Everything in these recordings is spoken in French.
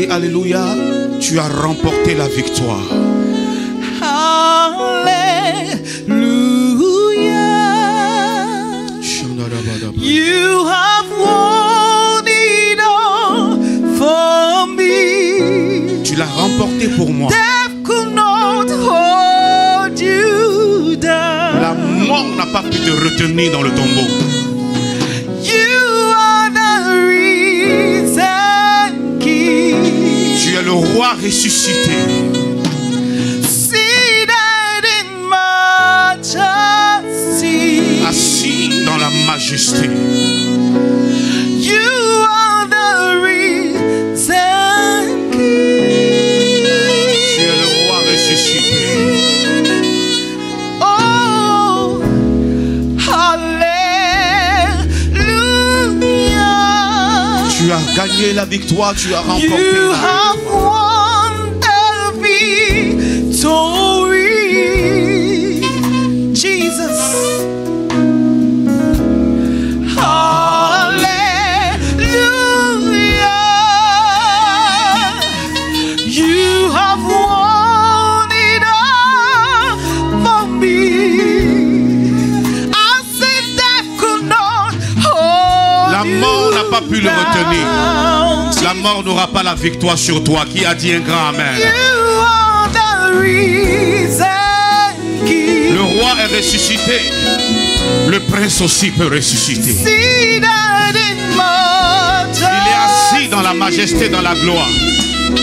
Alléluia, tu as remporté la victoire. Hallelujah. You have won it all for me. Tu l'as remporté pour moi. Death could not hold you down. La mort n'a pas pu te retenir dans le tombeau. Tu es le roi ressuscité. Assis dans la majesté. You are the risen King. Tu es le roi ressuscité. Oh, hallelujah. Tu as gagné la victoire, tu as remporté You la victoire. have won the victory. Jesus. Pas pu le retenir. La mort n'aura pas la victoire sur toi. Qui a dit un grand amen? Le roi est ressuscité. Le prince aussi peut ressusciter. Il est assis dans la majesté, dans la gloire.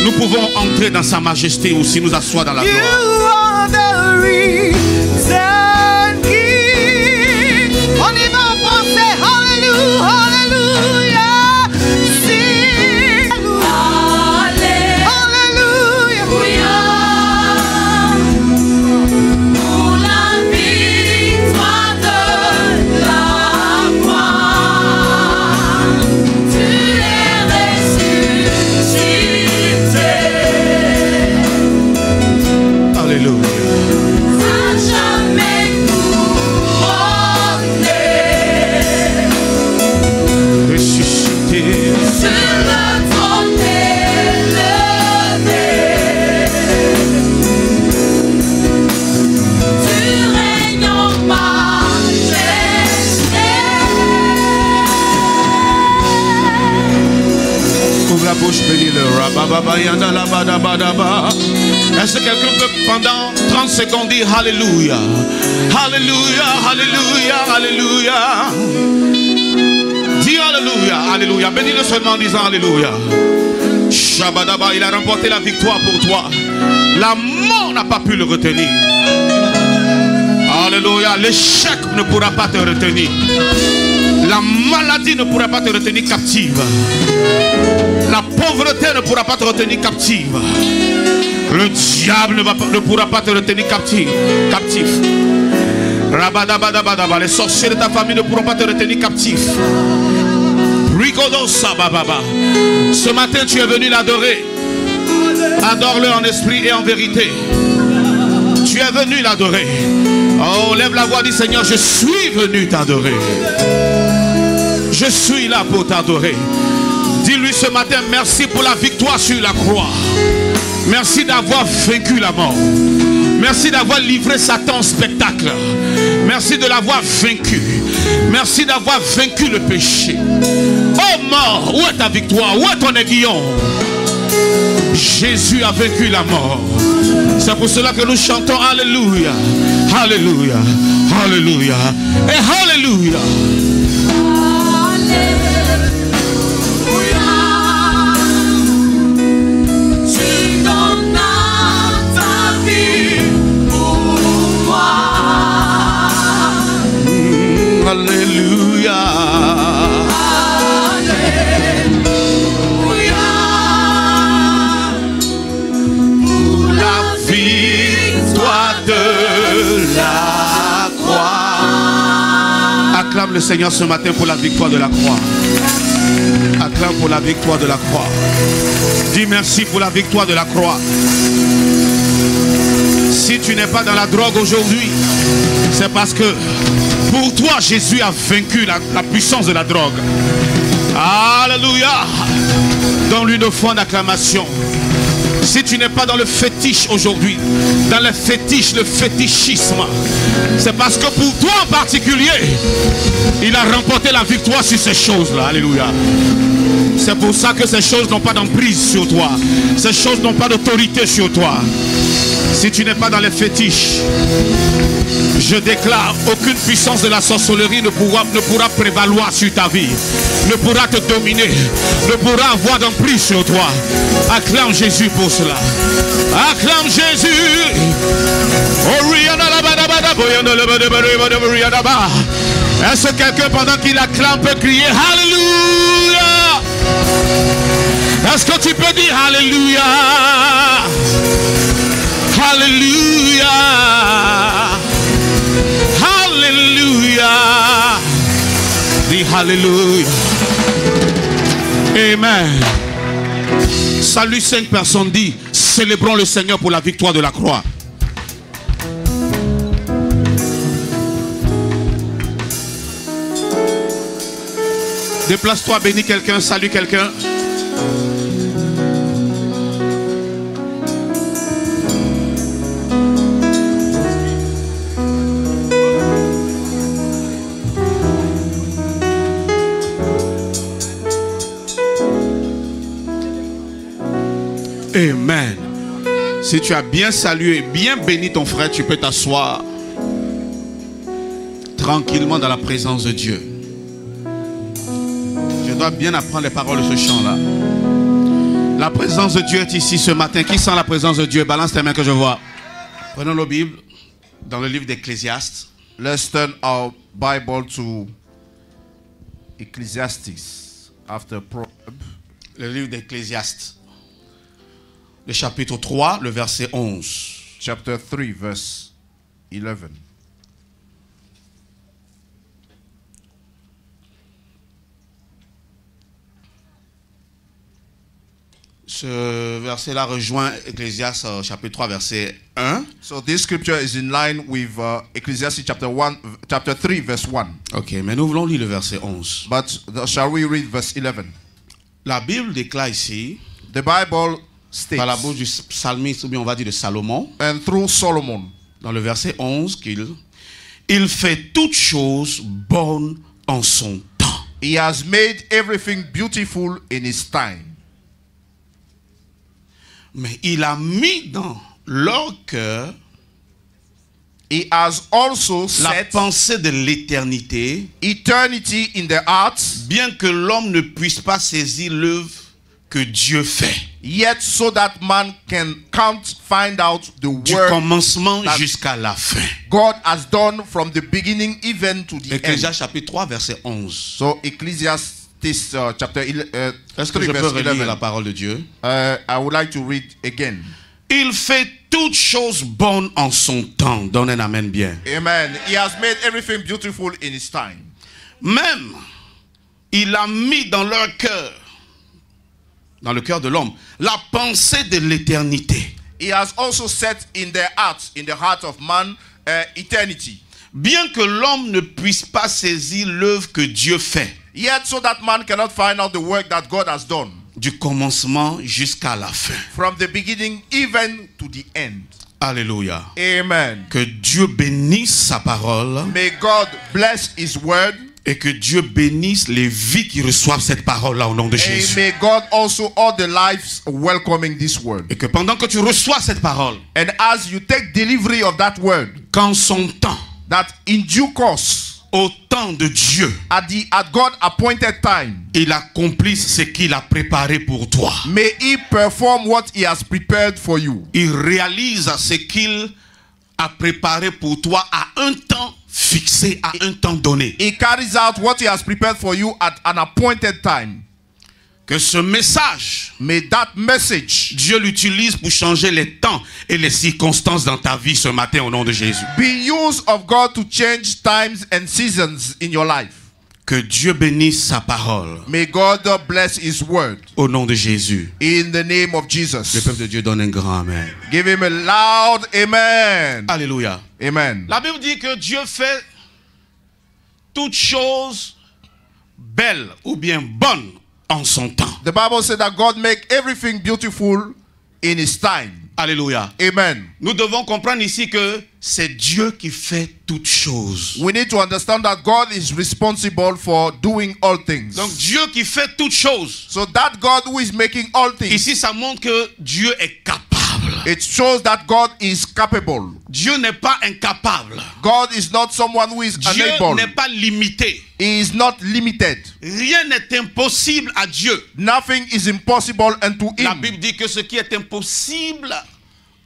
Nous pouvons entrer dans sa majesté aussi, nous asseoir dans la gloire. On y va en français. Hallelujah. Est-ce que quelqu'un peut pendant 30 secondes dire Alléluia, Alléluia, Alléluia, Alléluia. Dis Alléluia, Alléluia. Bénis-le seulement en disant Alléluia. Shabadaba, il a remporté la victoire pour toi. La mort n'a pas pu le retenir. Alléluia. L'échec ne pourra pas te retenir. La maladie ne pourra pas te retenir captive. La pauvreté ne pourra pas te retenir captive. Le diable ne pourra pas te retenir captif. Les sorciers de ta famille ne pourront pas te retenir captif. Ce matin tu es venu l'adorer. Adore-le en esprit et en vérité. Tu es venu l'adorer. Oh, lève la voix, dis Seigneur, je suis venu t'adorer. Je suis là pour t'adorer. Dis-lui ce matin, merci pour la victoire sur la croix. Merci d'avoir vaincu la mort. Merci d'avoir livré Satan au spectacle. Merci de l'avoir vaincu. Merci d'avoir vaincu le péché. Oh mort, où est ta victoire? Où est ton aiguillon? Jésus a vaincu la mort. C'est pour cela que nous chantons Alléluia, Alléluia, Alléluia et Alléluia. Alléluia. Alléluia. Pour la victoire de la croix. Acclame le Seigneur ce matin pour la victoire de la croix. Acclame. acclame pour la victoire de la croix. Dis merci pour la victoire de la croix. Si tu n'es pas dans la drogue aujourd'hui, c'est parce que pour toi, Jésus a vaincu la puissance de la drogue. Alléluia. Donne-lui une offrande d'acclamation. Si tu n'es pas dans le fétiche aujourd'hui, dans le fétiche, le fétichisme, c'est parce que pour toi en particulier, il a remporté la victoire sur ces choses-là. Alléluia. C'est pour ça que ces choses n'ont pas d'emprise sur toi. Ces choses n'ont pas d'autorité sur toi. Si tu n'es pas dans les fétiches, je déclare, aucune puissance de la sorcellerie ne pourra prévaloir sur ta vie, ne pourra te dominer, ne pourra avoir d'emprise sur toi. Acclame Jésus pour cela. Acclame Jésus. Est-ce que quelqu'un pendant qu'il acclame peut crier Alléluia? Est-ce que tu peux dire Alléluia? Alléluia. Alléluia. Dis Alléluia. Amen. Salut 5 personnes, dis célébrons le Seigneur pour la victoire de la croix. Déplace-toi, bénis quelqu'un, salue quelqu'un. Amen. Si tu as bien salué, bien béni ton frère, tu peux t'asseoir tranquillement dans la présence de Dieu. Je dois bien apprendre les paroles de ce chant-là. La présence de Dieu est ici ce matin. Qui sent la présence de Dieu? Balance tes mains que je vois. Prenons nos Bibles dans le livre d'Ecclésiaste. Let's turn our Bible to Ecclesiastes after Proverbs. Le livre d'Ecclésiaste. Le chapitre 3, le verset 11. Chapter 3, verse 11. Ce verset-là rejoint Ecclésiaste chapitre 3, verset 1. So this scripture is in line with Ecclesiastes chapter 3, verse 1. Ok, mais nous voulons lire le verset 11. But shall we read verse 11? La Bible déclare ici, The Bible states, par la bouche du psalmiste, ou bien on va dire de Salomon, and through Solomon, dans le verset 11, qu'il fait toutes choses bonnes en son temps. He has made everything beautiful in his time. Mais il a mis dans leur cœur He has also la set pensée de l'éternité, eternity in their hearts, bien que l'homme ne puisse pas saisir l'œuvre que Dieu fait. yet so that man can't find out the Du work commencement that jusqu'à la fin. God has done from the beginning even to the end. Ecclésiaste chapitre 3, verset 11. So Ecclesiastes chapter Est-ce que 3 je peux verse relire 11. la parole de Dieu? I would like to read again. Il fait toutes choses bonnes en son temps. Donne un amen bien. Amen. He has made everything beautiful in his time. Même, il a mis dans leur cœur, dans le cœur de l'homme, la pensée de l'éternité. He has also set in their hearts, in the heart of man, eternity. Bien que l'homme ne puisse pas saisir l'œuvre que Dieu fait. Yet so that man cannot find out the work that God has done. Du commencement jusqu'à la fin. From the beginning even to the end. Alléluia. Amen. Que Dieu bénisse sa parole. May God bless his word. Et que Dieu bénisse les vies qui reçoivent cette parole-là au nom de And Jésus. may God also all the lives welcoming this word. Et que pendant que tu reçois cette parole, And as you take delivery of that word, qu'en son temps, that in due course, au temps de Dieu, at God appointed time, il accomplisse ce qu'il a préparé pour toi. may he perform what he has prepared for you. Il réalise ce qu'il a préparé pour toi à un temps fixé, à un temps donné. He carries out what he has prepared for you at an appointed time. Que ce message, May that message Dieu l'utilise pour changer les temps et les circonstances dans ta vie ce matin au nom de Jésus. be used of God to change times and seasons in your life. Que Dieu bénisse sa parole. May God bless His word. Au nom de Jésus. In the name of Le Jesus. peuple de Dieu donne un grand amen. Give Him a loud amen. Alléluia. Amen. La Bible dit que Dieu fait toutes choses Belle ou bien bonne en son temps. The Bible said that God make everything beautiful in His time. Alléluia. Amen. Nous devons comprendre ici que c'est Dieu qui fait toutes choses. We need to understand that God is responsible for doing all things. Donc Dieu qui fait toutes choses. So that God who is making all things. Ici ça montre que Dieu est capable. It shows that God is capable. Dieu n'est pas incapable. God is not someone who is Dieu unable. n'est pas limité. He is not limited. Rien n'est impossible à Dieu. Nothing is impossible unto La Him. Bible dit que ce qui est impossible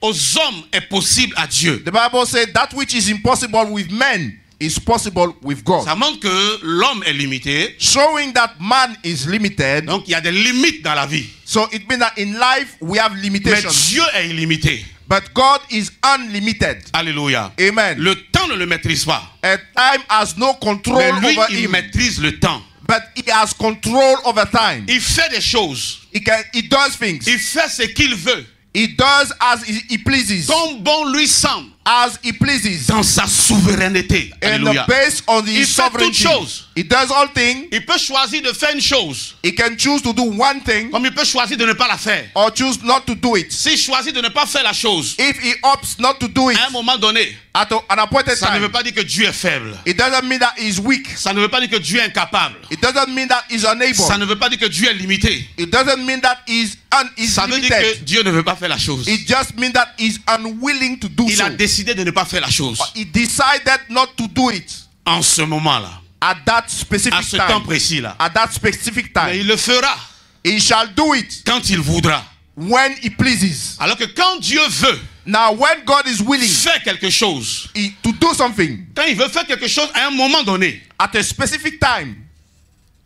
aux hommes est possible à Dieu. The Bible said that which is impossible with men is possible with God. Ça montre que l'homme est limité. Showing that man is limited. Donc il y a des limites dans la vie. So it means that in life we have Mais limitations. Dieu est illimité. But God is unlimited. Alléluia. Amen. Le temps ne le maîtrise pas. And time has no control Mais lui, over il him. maîtrise le temps. But he has control over time. Il fait des choses. He does things. Il fait ce qu'il veut. He does as he pleases. Comme bon lui semble. As he pleases. Dans sa souveraineté. And Alléluia. based on Il his fait toutes sovereignty. choses. He does all things. Il peut choisir de faire une chose. He can choose to do one thing. Comme il peut choisir de ne pas la faire. Or choose not to do it. S'il choisit de ne pas faire la chose. If he opts not to do it À un moment donné. at an appointed Ça ne veut time, pas dire que Dieu est faible. it doesn't mean that he's weak. Ça ne veut pas dire que Dieu est incapable. It doesn't mean that he's unable. Ça ne veut pas dire que Dieu est limité. It doesn't mean that he's Ça veut dire que limited. Dieu ne veut pas faire la chose. It just means that he's unwilling to do Il so. a décidé de ne pas faire la chose. He decided not to do it En ce moment-là. at that specific À ce temps time. précis-là. At that specific Mais time. il le fera He shall do it quand il voudra. when he pleases. Alors que quand Dieu veut Now, when God is willing faire quelque chose, to do something quand il veut faire quelque chose à un moment donné, at a specific time,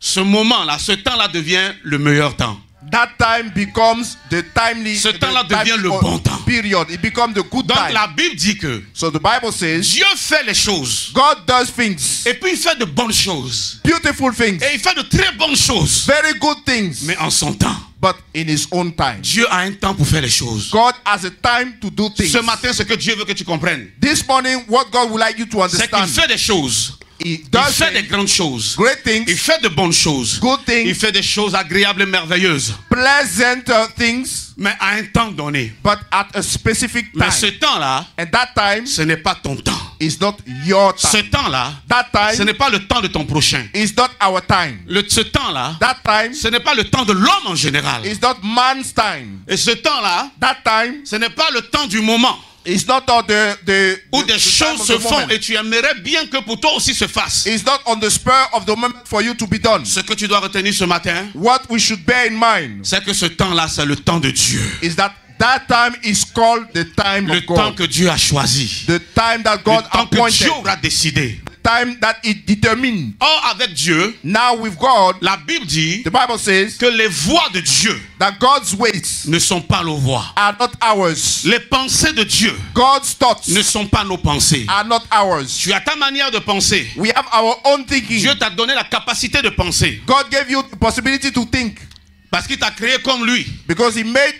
ce moment-là, ce temps-là devient le meilleur temps. that time becomes the timely Ce temps-là the devient le bon temps. period. It becomes the good Donc time. la Bible dit que So the Bible says Dieu fait les choses. God does things, Et puis il fait de bonnes choses. beautiful things, Et il fait de très bonnes choses. very good things, Mais en son temps. but in his own time. Dieu a un temps pour faire les choses. God has a time to do things. Ce matin, ce que Dieu veut que tu comprennes, This morning, what God would like you to c'est qu'il understand, fait des choses. He Il does fait des things, grandes choses. great Il things, fait de bonnes choses. good Il things, fait des choses agréables et merveilleuses. pleasant things, Mais à un temps donné. but at a specific Mais ce time. temps-là, And that time ce n'est pas ton temps. is not your Ce time. temps-là, That ce time n'est pas le temps de ton prochain. is not our time. Ce temps-là, That time ce n'est pas le temps de l'homme en général. is not man's time. Et ce temps-là, That time ce n'est pas le temps du moment is not on the où the des time choses of se the font moment. et tu aimerais bien que pour toi aussi se fasse. It's not on the spur of the moment for you to be done. Ce que tu dois retenir ce matin, What we should bear in mind c'est que ce temps-là, c'est le temps de Dieu. is that time is called the time Le of temps God. que Dieu a choisi. The time that Le God temps que appointed. Dieu aura décidé. Time that it determined. Or, avec Dieu, Now with God, la Bible dit the Bible says que les voies de Dieu that God's ways ne sont pas nos voies. are not ours. Les pensées de Dieu God's thoughts ne sont pas nos pensées. are not ours. Tu as ta manière de penser. We have our own thinking. Dieu t'a donné la capacité de penser. God gave you the possibility to think Parce qu'il t'a créé comme lui. because he made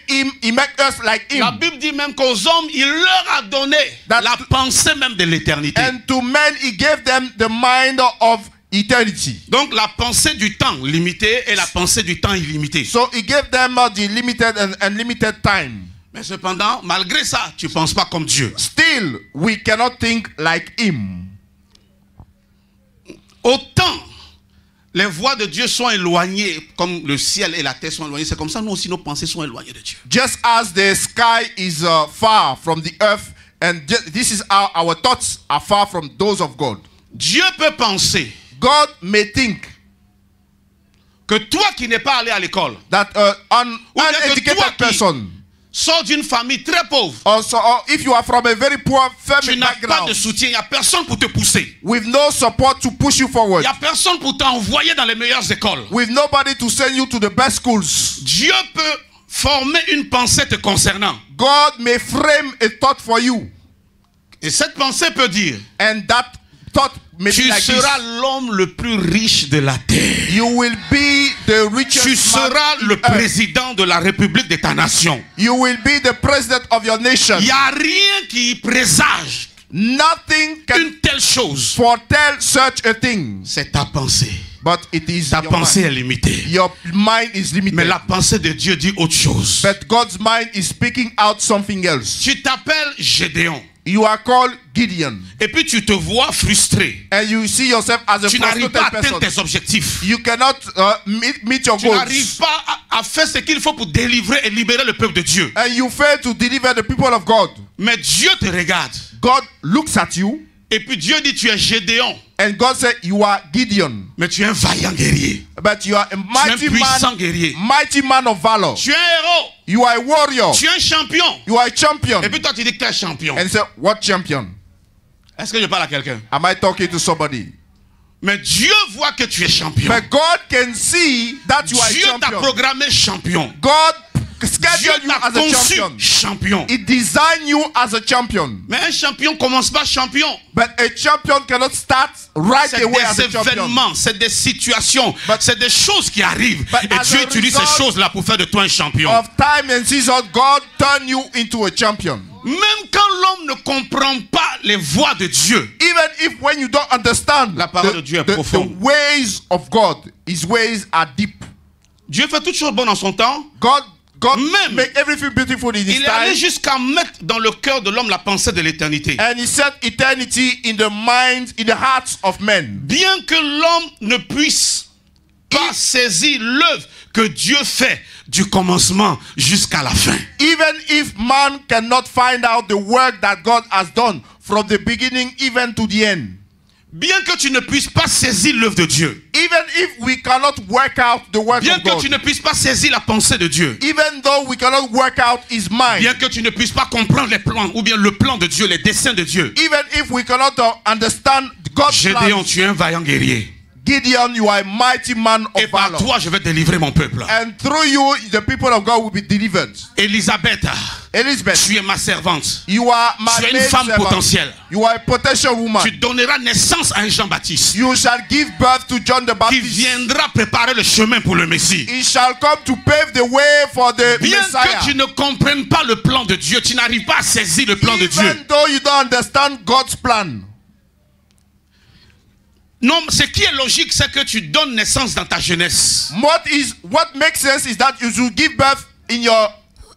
us like La him. Bible dit même qu'aux hommes, il leur a donné That- la pensée même de l'éternité. And to men he gave them the mind of eternity. Donc la pensée du temps limité et la pensée du temps illimité. So he gave them the limited and unlimited time. Mais cependant, malgré ça, tu ne penses pas comme Dieu. Still, we cannot think like him. Autant les voies de Dieu sont éloignées, comme le ciel et la terre sont éloignés, c'est comme ça nous aussi nos pensées sont éloignées de Dieu. Just as the sky is far from the earth, and this is how our thoughts are far from those of God. Dieu peut penser God may think que toi qui n'es pas allé à l'école, that an Ou bien que uneducated toi qui- person, sors d'une famille très pauvre, also, or if you are from a very poor tu family n'as pas background, de soutien, il n'y a personne pour te pousser. with no support to push you Il forward, n'y a personne pour t'envoyer dans les meilleures écoles. with nobody to send you to the best schools, Dieu peut former une pensée te concernant. God may frame a thought for you, Et cette pensée peut dire, and that thought maybe Tu like seras this. l'homme le plus riche de la terre. You will be the richest Tu man seras in le earth. président de la République de ta nation. You will be the president of your nation. Il n'y a rien qui présage Nothing can une telle chose. foretell such a thing. C'est ta pensée. But it is Ta your pensée mind. est limitée. Your mind is limited. Mais la pensée de Dieu dit autre chose. But God's mind is speaking out something else. Tu t'appelles Gédéon. You are called Gideon. Et puis tu te vois frustré. And you see yourself as a Tu n'arrives pas à frustrated atteindre person. tes objectifs. You cannot meet your Tu goals. n'arrives pas à faire ce qu'il faut pour délivrer et libérer le peuple de Dieu. And you fail to deliver the people of God. Mais Dieu te regarde. God looks at you. Et puis Dieu dit tu es Gédéon. And God said you are Gideon. Mais tu es un vaillant guerrier. But you are a Tu es un mighty puissant man. guerrier. Mighty man of valor. Tu es un héros. You are a warrior. Tu es un champion. You are a champion. Et puis toi tu dis que tu es un champion. And say, what champion? Est-ce que je parle à quelqu'un? Am I talking to somebody? Mais Dieu voit que tu es champion. But God can see that you are Dieu a t'a champion. programmé champion. God Dieu scheduled you t'a as a conçu champion. champion. He designed you as a champion. Mais un champion commence pas champion. But a champion cannot start right C'est away as des a champion. événements, c'est des situations, But- c'est des choses qui arrivent. But Et as Dieu a utilise ces result choses-là pour faire de toi un champion. Of time and season, God turn you into a champion. Même quand l'homme ne comprend pas les voies de Dieu, Even if when you don't understand La parole de Dieu est profonde. the ways of God, His ways are deep. Dieu fait toutes choses bonnes en son temps. God Même, make everything beautiful in His Il est allé time. jusqu'à mettre dans le cœur de l'homme la pensée de l'éternité. And He set eternity in the minds, in the hearts of men. Bien que l'homme ne puisse pas saisir l'œuvre que Dieu fait du commencement jusqu'à la fin. Even if man cannot find out the work that God has done from the beginning even to the end. Bien que tu ne puisses pas saisir l'œuvre de Dieu. Even if we cannot work out the work Bien of que God. tu ne puisses pas saisir la pensée de Dieu. Even though we cannot work out His mind. Bien que tu ne puisses pas comprendre les plans ou bien le plan de Dieu, les desseins de Dieu. Even if we cannot understand God's Gédéon, plan. tu es un vaillant guerrier. Gideon, you are a mighty man of Et par valor. toi, je vais délivrer mon peuple. And through you, the people of God will be delivered. Elisabeth, Elizabeth, tu es ma servante. you are my Tu es une maid femme servant. potentielle. You are a potential woman. Tu donneras naissance à un Jean-Baptiste You shall give birth to John the qui Baptist. viendra préparer le chemin pour le Messie. He shall come to pave the way for the Bien Messiah. que tu ne comprennes pas le plan de Dieu, tu n'arrives pas à saisir le plan de Dieu. Even though you don't understand God's plan. Non, ce qui est logique, c'est que tu donnes naissance dans ta jeunesse. What makes sense is that you should give birth in your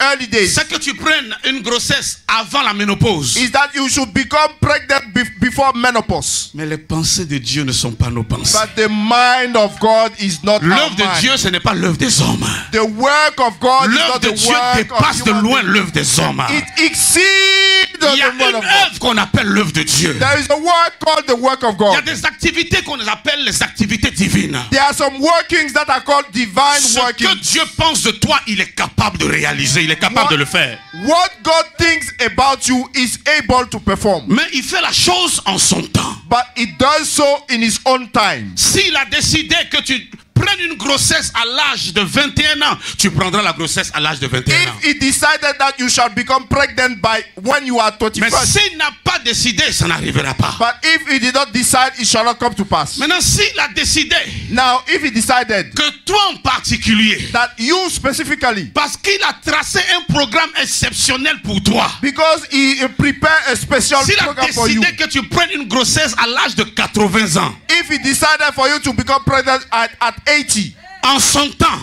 early days. C'est que tu prennes une grossesse avant la ménopause. Is that you should become pregnant before menopause. Mais les pensées de Dieu ne sont pas nos pensées. But the mind of God is not our L'œuvre de mind. Dieu, ce n'est pas l'œuvre des hommes. The work of God is L'œuvre not de the Dieu work dépasse of de human loin being. l'œuvre des hommes. It exceeds Il y a the word une of God. œuvre qu'on appelle l'œuvre de Dieu. There is a work called the work of Il y a God. des activités qu'on appelle les activités divines. There are some workings that are called divine Ce que workings. Dieu pense de toi, il est capable de réaliser, il est capable de le faire. What God thinks about you is able to perform. Mais il fait la chose en son temps. But He does so in His own time. S'il a décidé que tu prennes une grossesse à l'âge de 21 ans, tu prendras la grossesse à l'âge de 21 ans. If He decided that you shall become pregnant by when you are Mais 21. s'il n'a pas décidé, ça n'arrivera pas. But if He did not decide, it shall not come to pass. Maintenant, s'il a décidé Now, if He decided que toi en particulier, that you specifically, parce qu'il a tracé un programme exceptionnel pour toi, because He prepared a special s'il a program for you, décidé que tu prennes une grossesse à l'âge de 80 ans, if He decided for you to become pregnant at 80, en son temps,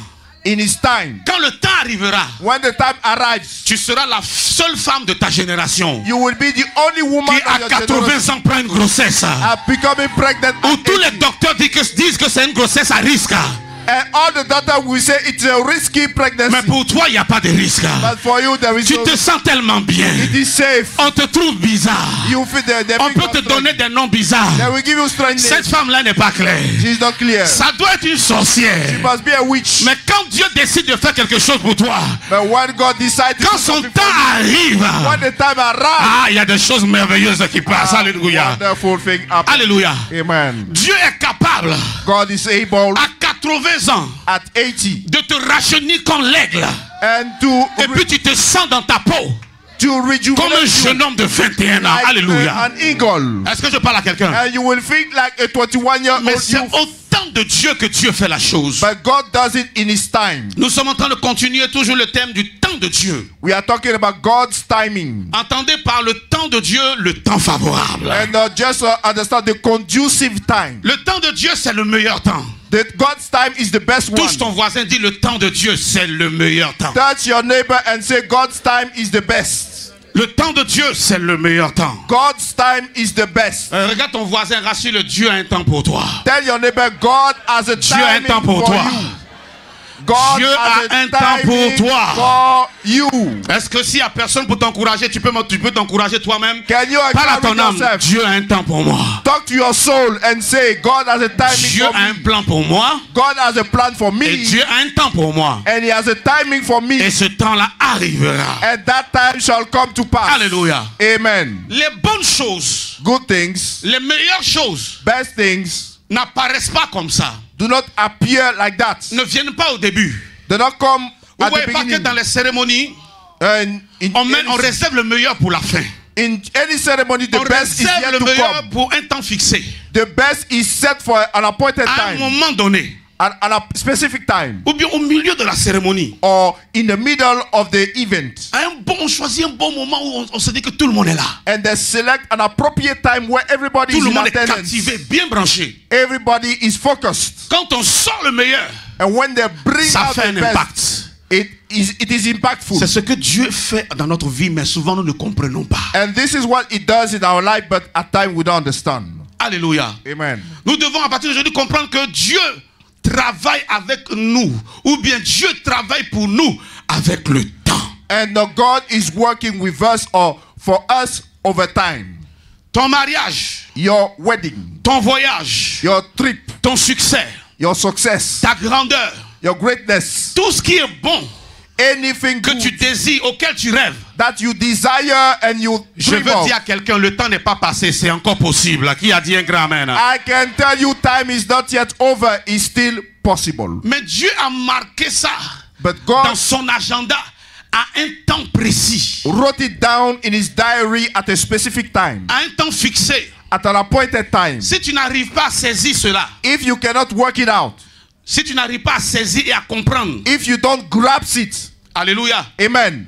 in His time, quand le temps arrivera, when the time arrives, tu seras la seule femme de ta génération you will be the only woman qui à of your generation 80 ans prend une grossesse. are becoming pregnant Où at tous les 80. docteurs disent que c'est une grossesse à risque. And all the doctors will say it's a risky pregnancy. Mais pour toi, il n'y a pas de risque. But for you, there is Tu no, te sens tellement bien. it is safe. On te trouve bizarre. You feel the On peut te donner des noms bizarres. They will give you strange Cette names. femme-là n'est pas claire. She's not clear. Ça doit être une sorcière. She must be a witch. Mais quand Dieu décide de faire quelque chose pour toi, But when God decides to quand do son something temps for you, arrive, when the time arrives, ah, il y a des choses merveilleuses qui passent. Alléluia. wonderful thing happens. Alléluia. Amen. Dieu est capable, God is able à 80 ans, at 80 de te rajeunir comme l'aigle. and to Et puis tu te sens dans ta peau. to Comme un rejuvenate jeune you homme de 21 ans. like Alléluia. an eagle. Est-ce que je parle à quelqu'un? And you will think like a 21-year-old Mais c'est youth. au temps de Dieu que Dieu fait la chose. But God does it in His time. Nous sommes en train de continuer toujours le thème du temps de Dieu. We are talking about God's timing. Entendez par le temps de Dieu le temps favorable. And just understand the conducive time. Le temps de Dieu, c'est le meilleur temps. That God's time is the best one. Touche ton voisin, dis le temps de Dieu, c'est le meilleur temps. Touch your neighbor and say God's time is the best. Le temps de Dieu, c'est le meilleur temps. God's time is the best. Regarde ton voisin, rassure-le, Dieu a un temps pour toi. Tell your neighbor God has a Dieu a un timing temps pour for toi. you. God Dieu has a un temps pour timing toi. for you. Est-ce que s'il n'y a personne pour t'encourager, tu peux t'encourager toi-même? Can you Parle à ton encourage âme. yourself? Dieu a un temps pour moi. Talk to your soul and say God has a timing Dieu for a un me. plan pour moi. God has a plan for me. Et Dieu a un temps pour moi. And He has a timing for me. Et ce temps-là arrivera. And that time shall come to pass. Alléluia. Amen. Les bonnes choses, Good things, les meilleures choses best things n'apparaissent pas comme ça. do not appear like that. Ne viennent pas au début. Do not come Vous at the voyez pas que beginning. dans les cérémonies, And on réserve le meilleur pour la fin. in any ceremony, the On best is réserve yet le to meilleur come. pour un temps fixé. The best is set for an appointed À un time, moment donné, at a specific time, ou bien au milieu de la cérémonie. or in the middle of the event. On choisit un bon moment où on se dit que tout le monde est là. And they select an appropriate time where everybody Tout is le in monde est attendance. captivé, bien branché. Everybody is focused. Quand on sort le meilleur, And when they bring ça out fait the un best, impact. it is impactful. C'est ce que Dieu fait dans notre vie, mais souvent nous ne comprenons pas. And this is what it does in our life, but at times we don't understand. Alléluia. Amen. Nous devons à partir d'aujourd'hui comprendre que Dieu travaille avec nous, ou bien Dieu travaille pour nous avec le temps. And God is working with us or for us over time. Ton mariage, Your wedding, ton voyage, your trip, ton succès, your success, ta grandeur, your greatness, tout ce qui est bon anything que good tu désires, auquel tu rêves. that you desire and you Je dream veux of. dire à quelqu'un, le temps n'est pas passé, c'est encore possible. Qui a dit un grand amen? I can tell you time is not yet over, it's still possible. Mais Dieu a marqué ça But dans God son agenda à un temps précis, wrote it down in his diary at a specific time, à un temps fixé. at an appointed time. Si tu n'arrives pas à saisir cela, If you cannot work it out, si tu n'arrives pas à saisir et à comprendre, if you don't grasp it, alléluia, amen.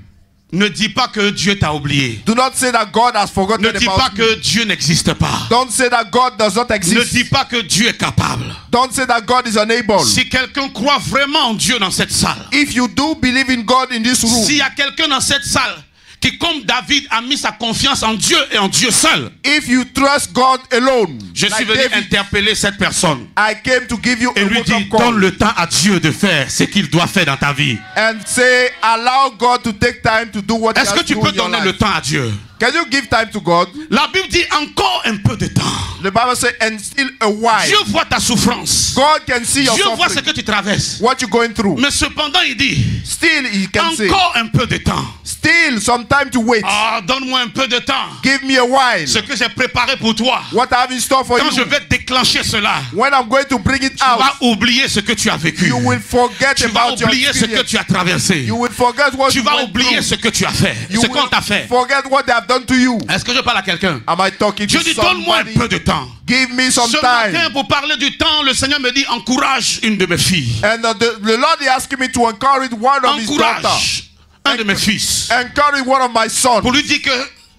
ne dis pas que Dieu t'a oublié. Do not say that God has Ne forgotten dis pas about you. que Dieu n'existe pas. Don't say that God does not Ne exist. dis pas que Dieu est capable. Don't say that God is unable. Si quelqu'un croit vraiment en Dieu dans cette salle, If you do believe in God in this room, s'il y a quelqu'un dans cette salle qui, comme David, a mis sa confiance en Dieu et en Dieu seul, if you trust God alone, je suis like venu David, interpeller cette personne I came to give you et a lui wake-up dire, call donne le temps à Dieu de faire ce qu'il doit faire dans ta vie. and say, allow God to take time to do what he Est-ce has que to tu do peux in your donner life. le temps à Dieu? Can you give time to God? La Bible dit encore un peu de temps. The Bible says, and still a while. Dieu voit ta souffrance. God can see your Dieu voit ce suffering, que tu traverses. what you're going through. Mais cependant, il dit, Still, he can say, encore un peu de temps. still some time to wait. Ah, donne-moi un peu de temps. Give me a while. Ce que j'ai préparé pour toi. What I have in store for Quand je you. vais déclencher cela, When I'm going to bring it tu vas out, oublier ce que tu as vécu. you will forget Tu vas about your oublier ce que experience. tu as traversé. You will forget what Tu you vas went oublier through. ce que tu as fait. You Ce qu'on t'a will fait. forget what they have done to you. Est-ce que je parle à quelqu'un? Am I talking Je to dis, donne-moi un somebody? peu de temps. Give me some Ce matin, time. pour parler du temps, le Seigneur me dit, encourage une de mes filles. And the Lord is asking me to encourage one of his daughters. Encourage un de mes fils. Encourage one of my sons. Pour lui dire que,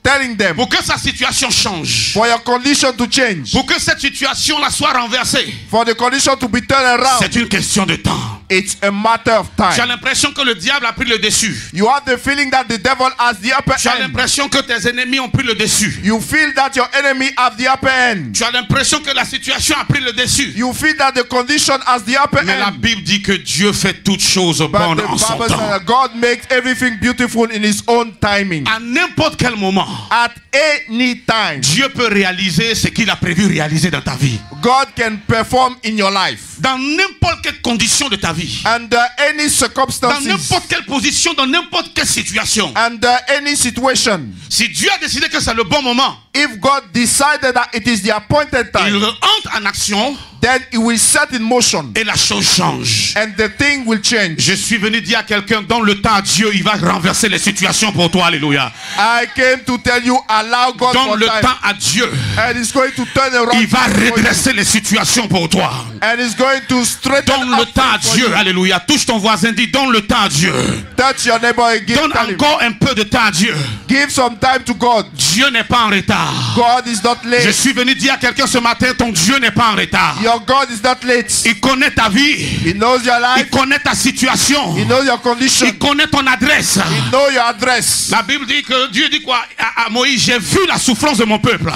Telling them pour que sa situation change. for your condition to change. Pour que cette situation-là soit renversée. For the condition to be turned around. C'est une question de temps. It's a matter of Tu as time. l'impression que le diable a pris le dessus. You have the feeling that the devil has the upper Tu as end. l'impression que tes ennemis ont pris le dessus. You feel that your enemy have the upper end. Tu as l'impression que la situation a pris le dessus. You feel that the condition has the upper Mais la end. Bible dit que Dieu fait toutes choses But bonnes the en son Bible says temps. that God makes everything beautiful in his own timing. À n'importe quel moment, At any time, Dieu peut réaliser ce qu'il a prévu réaliser dans ta vie. God can perform in your life. Dans n'importe quelle condition de ta vie. Under any Dans circumstances, n'importe quelle position, dans n'importe quelle situation. under any situation, Si Dieu a décidé que c'est le bon moment, If God decided that it is the appointed il time, entre en action then He will set in motion et la chose change. and the thing will change. Je suis venu dire à quelqu'un, dans le temps à Dieu, il va renverser les situations pour toi. Alléluia. I came to tell you, allow God Dans for le time, temps à Dieu, and He's going to turn around il va things for you. redresser les situations pour toi. And He's going to straighten Donne le up temps à things for Dieu. you. Alléluia. Touche ton voisin, dis, donne le temps à Dieu. Touch your neighbor and give, Donne tell him, encore un peu de temps à Dieu. give some time to God. Dieu n'est pas en retard. God is not Je late. suis venu dire à quelqu'un ce matin, ton Dieu n'est pas en retard. Your God is not late. Il connaît ta vie. He knows your Il life. connaît ta situation. He knows your condition. Il connaît ton adresse. He knows your address. La Bible dit que Dieu dit quoi à Moïse, j'ai vu la souffrance de mon peuple.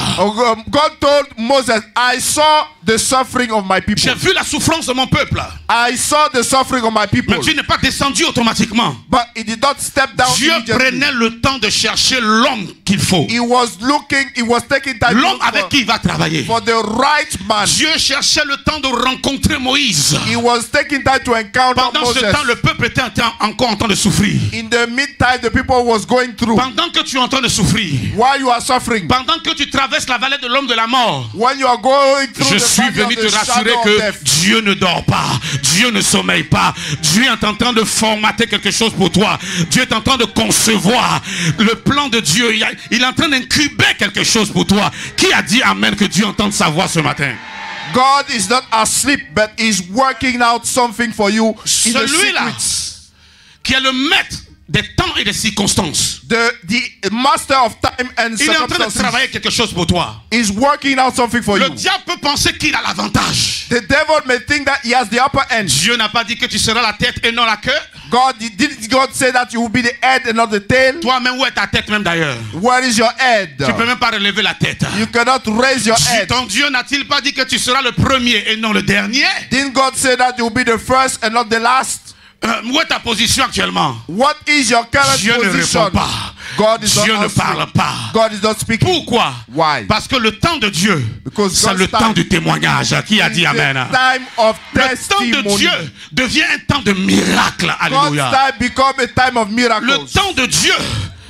God told Moses, I saw the suffering of my people. J'ai vu la souffrance de mon peuple. I saw the suffering of my people. Mais Dieu n'est pas descendu automatiquement. But he did not step down Dieu immediately. prenait le temps de chercher l'homme qu'il faut. He was looking, he was taking time L'homme avec qui il va travailler. for the right man. Dieu cherchait le temps de rencontrer Moïse. He was taking time to encounter Pendant ce Moses. temps, le peuple était encore en train de souffrir. In the meantime, the people was going through. Pendant que tu es en train de souffrir, While you are suffering, pendant que tu traverses la vallée de l'homme de la mort, when you are going through je the suis valley of venu the te rassurer shadow of que death, Dieu ne dort pas, Dieu ne sommeille pas. Dieu est en train de formater quelque chose pour toi. Dieu est en train de concevoir le plan de Dieu. Il est en train d'incuber quelque chose pour toi. Qui a dit amen que Dieu entende sa voix ce matin? God is not asleep, but is working out something for you in the Celui-là secrets. qui est le maître des temps et des circonstances, The master of time and il est en train de circumstances travailler quelque chose pour toi. is working out something for Le you. diable peut penser qu'il a l'avantage. The devil may think that he has the upper end. Dieu n'a pas dit que tu seras la tête et non la queue. Did God say that you will be the head and not the tail? Toi-même, où est ta tête même d'ailleurs? Where is your head? Tu ne peux même pas relever la tête. You cannot raise your head. Ton Dieu n'a-t-il pas dit que tu seras le premier et non le dernier? Didn't God say that you will be the first and not the last? Où est ta position actuellement? What is your current Dieu ne position? répond pas. God is Dieu not ne answering. parle pas. God is not speaking. Pourquoi? Why? Parce que le temps de Dieu, Because c'est God's le time temps du témoignage. Qui a is dit the amen? time of Le temps de testimony. Dieu devient un temps de miracle. God's Alléluia. time become a time of Le miracles. temps de Dieu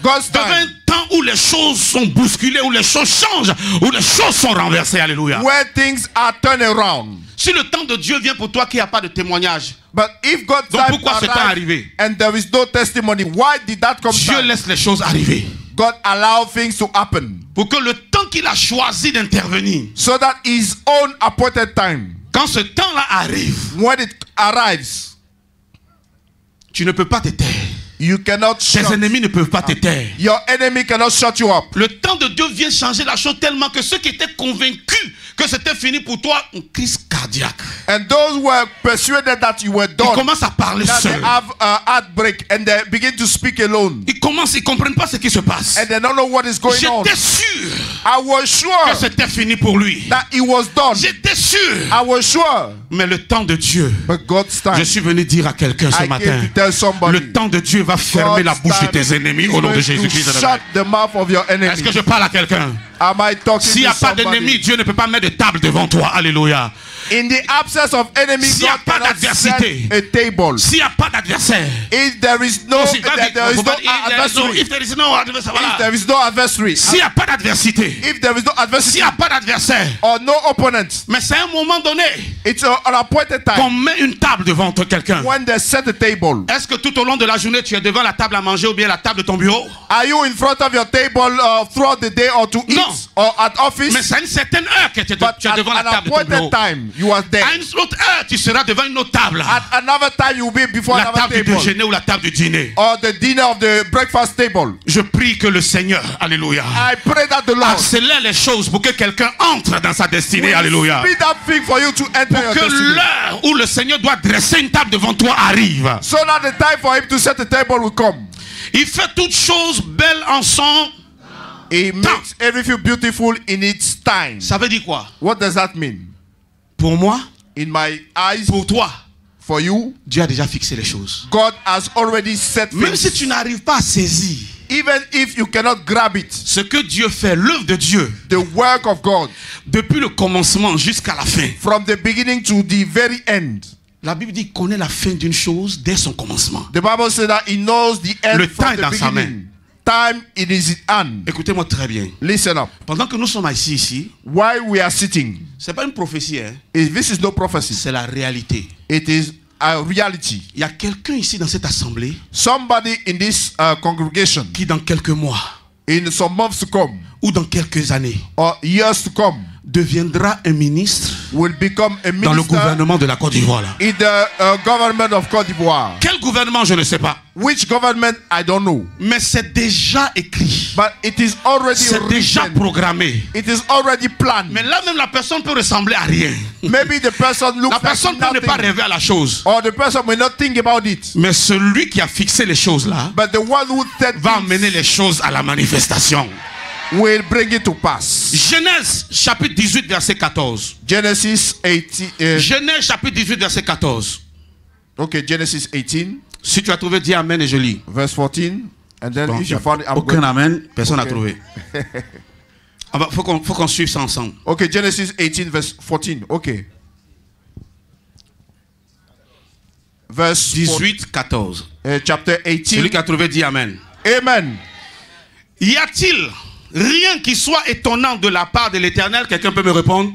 God's devient un time temps où les choses sont bousculées, où les choses changent, où les choses sont renversées. Alléluia. where things are turned around. Si le temps de Dieu vient pour toi qu'il n'y a pas de témoignage, But if God's donc time pourquoi ce temps est arrives arrivé? and there is no testimony, why did that come Dieu time? laisse les choses arriver God allow things to happen pour que le temps qu'il a choisi d'intervenir, so that his own appointed time, quand ce temps-là arrive, when it arrives, tu ne peux pas te taire. you cannot Tes shut. ennemis ne peuvent pas te taire. Your enemy cannot shut you up. Le temps de Dieu vient changer la chose tellement que ceux qui étaient convaincus que c'était fini pour toi ont crise cardiaque. And those who were persuaded that you were Ils done, commencent à parler that they seuls. have a heartbreak and they begin to speak alone. Ils ne comprennent pas ce qui se passe. And they don't know what is going on. J'étais sûr I was sure que c'était fini pour lui. that it was done. J'étais sûr. I was sure. Mais le temps de Dieu, But God's je time, suis venu dire à quelqu'un ce I matin, came to tell somebody, le temps de Dieu va fermer la God's bouche de time tes ennemis is au nom de going Jésus-Christ. to shut the mouth of your Est-ce enemy. que je parle à quelqu'un? Am I talking S'il n'y a to pas somebody? d'ennemi, Dieu ne peut pas mettre de table devant toi. Alléluia. In the absence of enemy, S'il y a God pas cannot d'adversité, set a table. s'il n'y a pas d'adversaire, If there is no, if there is no adversaire, if there is no adversary, s'il n'y a pas d'adversité, if there is no s'il adversity n'y a pas d'adversaire, or no opponent, mais c'est à un moment donné it's an appointed qu'on time met une table devant quelqu'un. when they set a table. Est-ce que tout au long de la journée tu es devant la table à manger ou bien la table de ton bureau? Are you in front of your table throughout the day or to eat No. or at office? Mais c'est à une certaine heure que tu es But at devant la an table de ton bureau. appointed time, you are there. À une autre heure, tu seras devant une autre table. At another time, you will be before La another table du table. déjeuner ou la table du dîner. Or the dinner of the breakfast table. Je prie que le Seigneur, alléluia, I pray that the Lord accélère les choses pour que quelqu'un entre dans sa destinée, will alléluia. speed that thing for you to enter your Que destiny. l'heure où le Seigneur doit dresser une table devant toi arrive. So that the time for him to set the table will come. Il fait toutes choses belles en son. He makes everything beautiful in its time. Ça veut dire quoi? What does that mean? Pour moi, In my eyes, pour toi, for you, Dieu a déjà fixé les choses. God has already set Même things. si tu n'arrives pas à saisir Even if you cannot grab it, ce que Dieu fait, l'œuvre de Dieu, the work of God, depuis le commencement jusqu'à la fin. from the beginning to the very end. La Bible dit qu'il connaît la fin d'une chose dès son commencement. The Bible says that he knows the end Le temps from est the dans sa main. beginning. time it is in hand. Écoutez-moi très bien. Listen up. Pendant que nous sommes ici, While we are sitting, c'est pas une prophétie, hein? this is no prophecy. C'est la réalité. It is a reality. Il y a quelqu'un ici dans cette assemblée Somebody in this congregation, qui dans quelques mois in some months to come, ou dans quelques années or years to come, deviendra un ministre will become a dans le minister gouvernement de la Côte d'Ivoire. Là. in the government of Côte d'Ivoire. Quel gouvernement, je ne sais pas. Which government, I don't know. Mais c'est déjà écrit. But it is already C'est déjà written. programmé. It is already planned. Mais là même la personne peut ressembler à rien. Maybe the person looks La personne like peut ne pas nothing, rêver à la chose. or the person may not think about it. Mais celui qui a fixé les choses là But the one who said va things amener les choses à la manifestation. will bring it to pass. Genèse chapitre 18 verset 14. Genesis 18. Genèse chapitre 18 verset 14. Okay, Genesis 18, Si tu as trouvé, dis amen et je lis. verse 14. And then Bon, if you found it, I'm aucun going. amen, personne n'a Ok. trouvé. Faut qu'on suive ça ensemble. Okay, Genesis 18, verse 14. Okay. Verse 18, 14. chapter Celui 18. qui a trouvé, dit amen. Amen. Y a-t-il rien qui soit étonnant de la part de l'Éternel? Quelqu'un peut me répondre?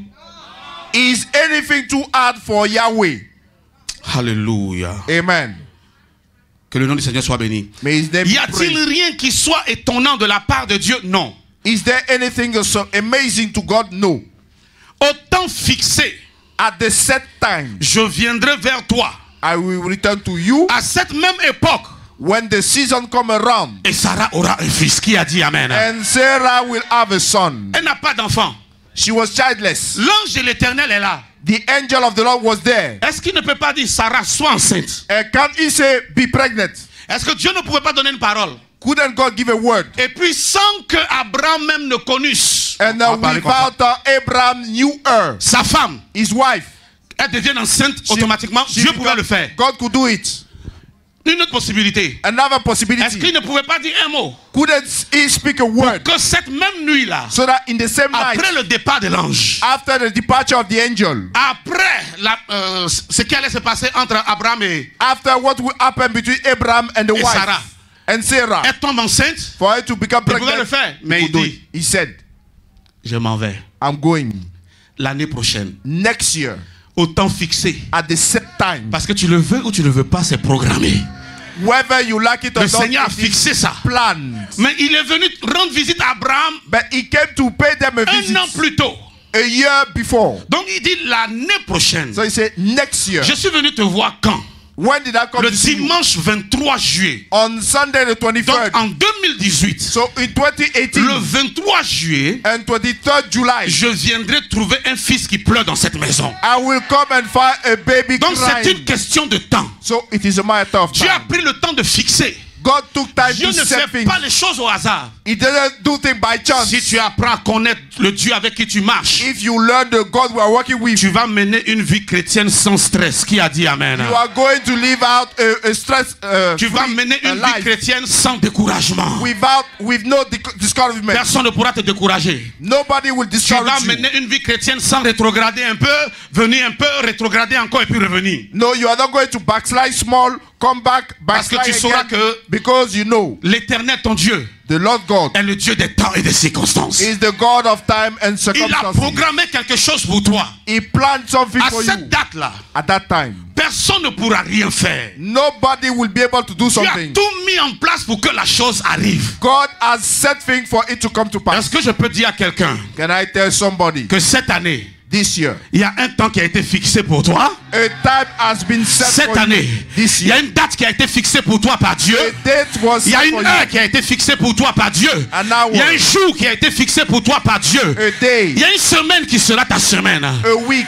Is anything too hard for Yahweh? Alléluia. Amen. Que le nom du Seigneur soit béni. May his name Y be a-t-il praised. rien qui soit étonnant de la part de Dieu? Non. Is there anything so amazing to God? No. Au temps fixé, At the set time, je viendrai vers toi. I will return to you À cette même époque, when the season come around. et Sarah aura un fils. Qui a dit amen? And Sarah will have a son. Elle n'a pas d'enfant. She was childless. L'ange de l'Éternel est là. The angel of the Lord was there. Est-ce qu'il ne peut pas dire Sarah, sois enceinte? Can't he say, be pregnant? Est-ce que Dieu ne pouvait pas donner une parole? Couldn't God give a word? Et puis sans que Abraham même ne connût And on va parler comme ça. without Abraham knew her, Sa femme, his wife, elle devient enceinte automatiquement, she Dieu become- pouvait le faire. God could do it. Une autre possibilité. Another Est-ce possibility. qu'il ne pouvait pas dire un mot? Couldn't he speak a word? Que cette même nuit-là, So that in the same night, après le départ de l'ange, after the departure of the angel, après ce qui allait se passer entre Abraham et after what will happen between Abraham and the Et wife Sarah. and Sarah, elle tombe enceinte, for her to become il pouvait le pregnant, faire. Mais he il could do dit, it. He said, je m'en vais I'm going l'année prochaine, next year au temps fixé. at the set time. Parce que tu le veux ou tu ne le veux pas, c'est programmé. Whether you like it or Le not, Seigneur a it is fixé ça. planned. Mais il est venu rendre visite à Abraham But he came to pay them a un visit an plus tôt. a year before. Donc il dit l'année prochaine. So he said, next year. Je suis venu te voir quand? When did I come Le to see you? dimanche 23 juillet. On Sunday the Donc 23rd. en 2018, So in 2018 le 23 juillet, and 23rd July, je viendrai trouver un fils qui pleure dans cette maison. I will come and find a baby Donc c'est crying. une question de temps. So it is a matter of Dieu a time. pris le temps de fixer. God took time Dieu to ne set fait things. pas les choses au hasard. He didn't do things by chance. Si tu apprends à connaître le Dieu avec qui tu marches, If you learn the God we are working with, tu vas mener une vie chrétienne sans stress. Qui a dit amen? you are going to live out a stress Tu vas free mener une vie life chrétienne sans découragement. with no discouragement. Personne ne pourra te décourager. Nobody will Tu vas discourage you. mener une vie chrétienne sans rétrograder un peu, venir un peu, rétrograder encore et puis revenir. No, you are not going to backslide small, come back, Parce que backslide tu sauras again, que because you know l'Éternel, ton Dieu, the Lord God est le Dieu des temps et des circonstances. is the God of time and Il a circumstances. programmé quelque chose pour toi. He planned something À for cette you date-là, at that time. personne ne pourra rien faire. Nobody will be able to do Tu as something. tout mis en place pour que la chose arrive. God has set things for it to come to pass. Est-ce que je peux dire à quelqu'un Can I tell somebody que cette année, this year, il y a un temps qui a été fixé pour toi? a time has been set Cette for année, you this il y a year. une date qui a été fixée pour toi par Dieu. A date was Il y a set for une heure you. qui a été fixée pour toi par Dieu. An hour. Il y a un jour qui a été fixé pour toi par Dieu. A day, Il y a une semaine qui sera ta semaine. a week.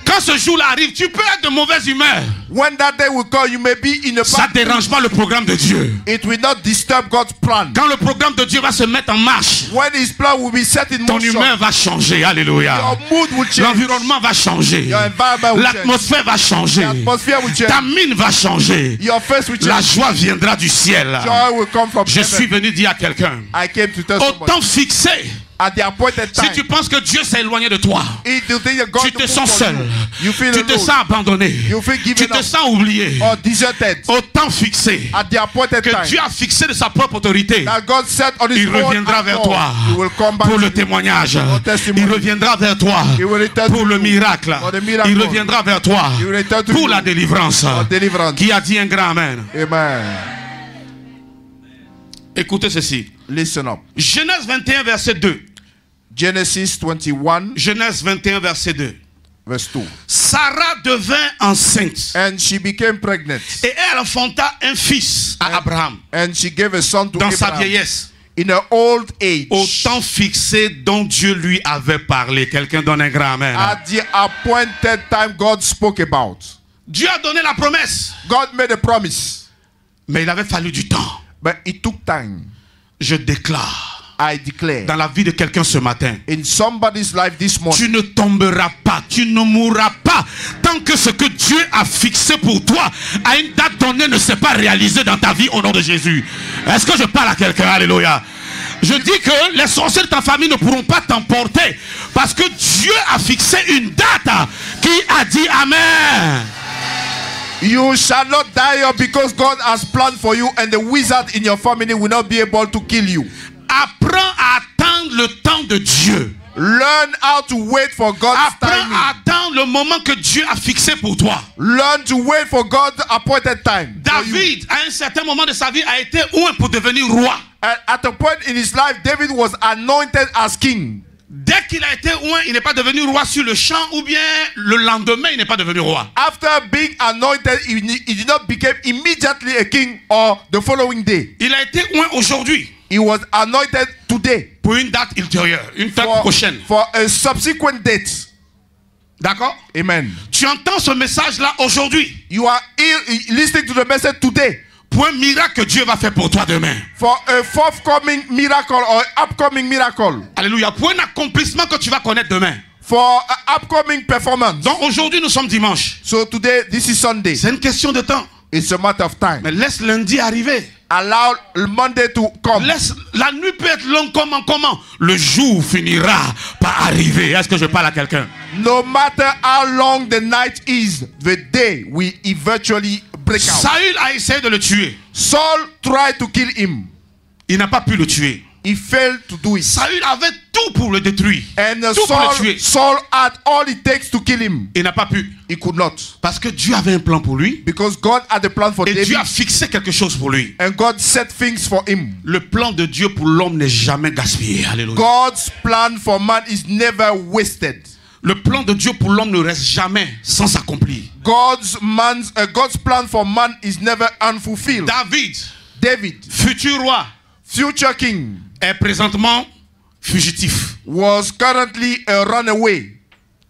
Quand ce jour-là arrive, tu peux être de mauvaise humeur. When that day will come, you may be in a Ça bad ne dérange pas le programme de Dieu. It will not disturb God's plan. Quand le programme de Dieu va se mettre en marche, When His plan will be set in ton motion, humeur va changer. Alléluia. your mood will change. L'environnement va changer. Your environment will change. L'atmosphère va changer. The atmosphere will Ta change. mine va changer. Your face will La change. joie viendra du ciel. Joy will come from Je suis heaven. venu dire à quelqu'un, I came to tell au somebody. temps fixé, at the appointed time. Si tu penses que Dieu s'est éloigné de toi, If you think that God tu te to sens move seul, on you feel tu te alone, sens abandonné, you feel tu given te up sens oublié, or deserted au temps fixé at the appointed que time. Dieu a fixé de sa propre autorité, That God set on his il own reviendra vers accord. toi He will come back pour to le you. témoignage. For testimony. Il reviendra vers toi He will return pour to le you. miracle. For the miracle. Il reviendra vers toi He will return to pour you. la délivrance. For deliverance. Qui a dit un grand amen? Amen. Écoutez ceci. Listen up. Genèse 21 verset 2. Genesis 21 Genèse 21 verset 2. verse 2. Sarah devint enceinte And she became pregnant. et elle enfanta un fils à Abraham And she gave a son to dans sa Abraham vieillesse, in her old age. au temps fixé dont Dieu lui avait parlé. Quelqu'un donne un grand amen. At the appointed time God spoke about. Dieu a donné la promesse, God made a promise. mais il avait fallu du temps. But it took time. Je déclare I declare. dans la vie de quelqu'un ce matin, In somebody's life this morning. tu ne tomberas pas, tu ne mourras pas tant que ce que Dieu a fixé pour toi à une date donnée ne s'est pas réalisé dans ta vie au nom de Jésus. Est-ce que je parle à quelqu'un? Alléluia. Je dis que les sorciers de ta famille ne pourront pas t'emporter parce que Dieu a fixé une date. Qui a dit Amen? You shall not die because God has planned for you, and the wizard in your family will not be able to kill you. Apprends à attendre le temps de Dieu. Learn how to wait for God's Apprends timing. à attendre le moment que Dieu a fixé pour toi. Learn to wait for God's appointed time. for you. David, à un certain moment de sa vie, a été oint pour devenir roi. And at a point in his life, David was anointed as king. Dès qu'il a été oint, il n'est pas devenu roi sur le champ, ou bien le lendemain, il n'est pas devenu roi. After being anointed, he did not become immediately a king or the following day. Il a été oint aujourd'hui He was anointed today pour une date ultérieure, une date prochaine. for a subsequent date. D'accord? Amen. Tu entends ce message-là aujourd'hui You are listening to the message today pour un miracle que Dieu va faire pour toi demain. for a forthcoming miracle or upcoming miracle. Alléluia. Pour un accomplissement que tu vas connaître demain. For an upcoming performance. Donc aujourd'hui, nous sommes dimanche. So today, this is Sunday. C'est une question de temps. It's a matter of time. Mais laisse lundi arriver. Allow Monday to come. Laisse, la nuit peut être longue comment. Le jour finira par arriver. Est-ce que je parle à quelqu'un? No matter how long the night is, the day will eventually break out. Saül a essayé de le tuer. Saul tried to kill him. Il n'a pas pu le tuer. He failed to do it. Saül avait tout pour le détruire. And Tout pour le tuer. Saul had all it takes to kill him. Il n'a pas pu. He could not. Parce que Dieu avait un plan pour lui. Because God had a plan for Et David. Dieu a fixé quelque chose pour lui. And God set things for him. Le plan de Dieu pour l'homme n'est jamais gaspillé. Alléluia. God's plan for man is never wasted. Le plan de Dieu pour l'homme ne reste jamais sans s'accomplir. God's plan for man is never unfulfilled. David, futur roi, future king, est présentement fugitif. Was currently a runaway.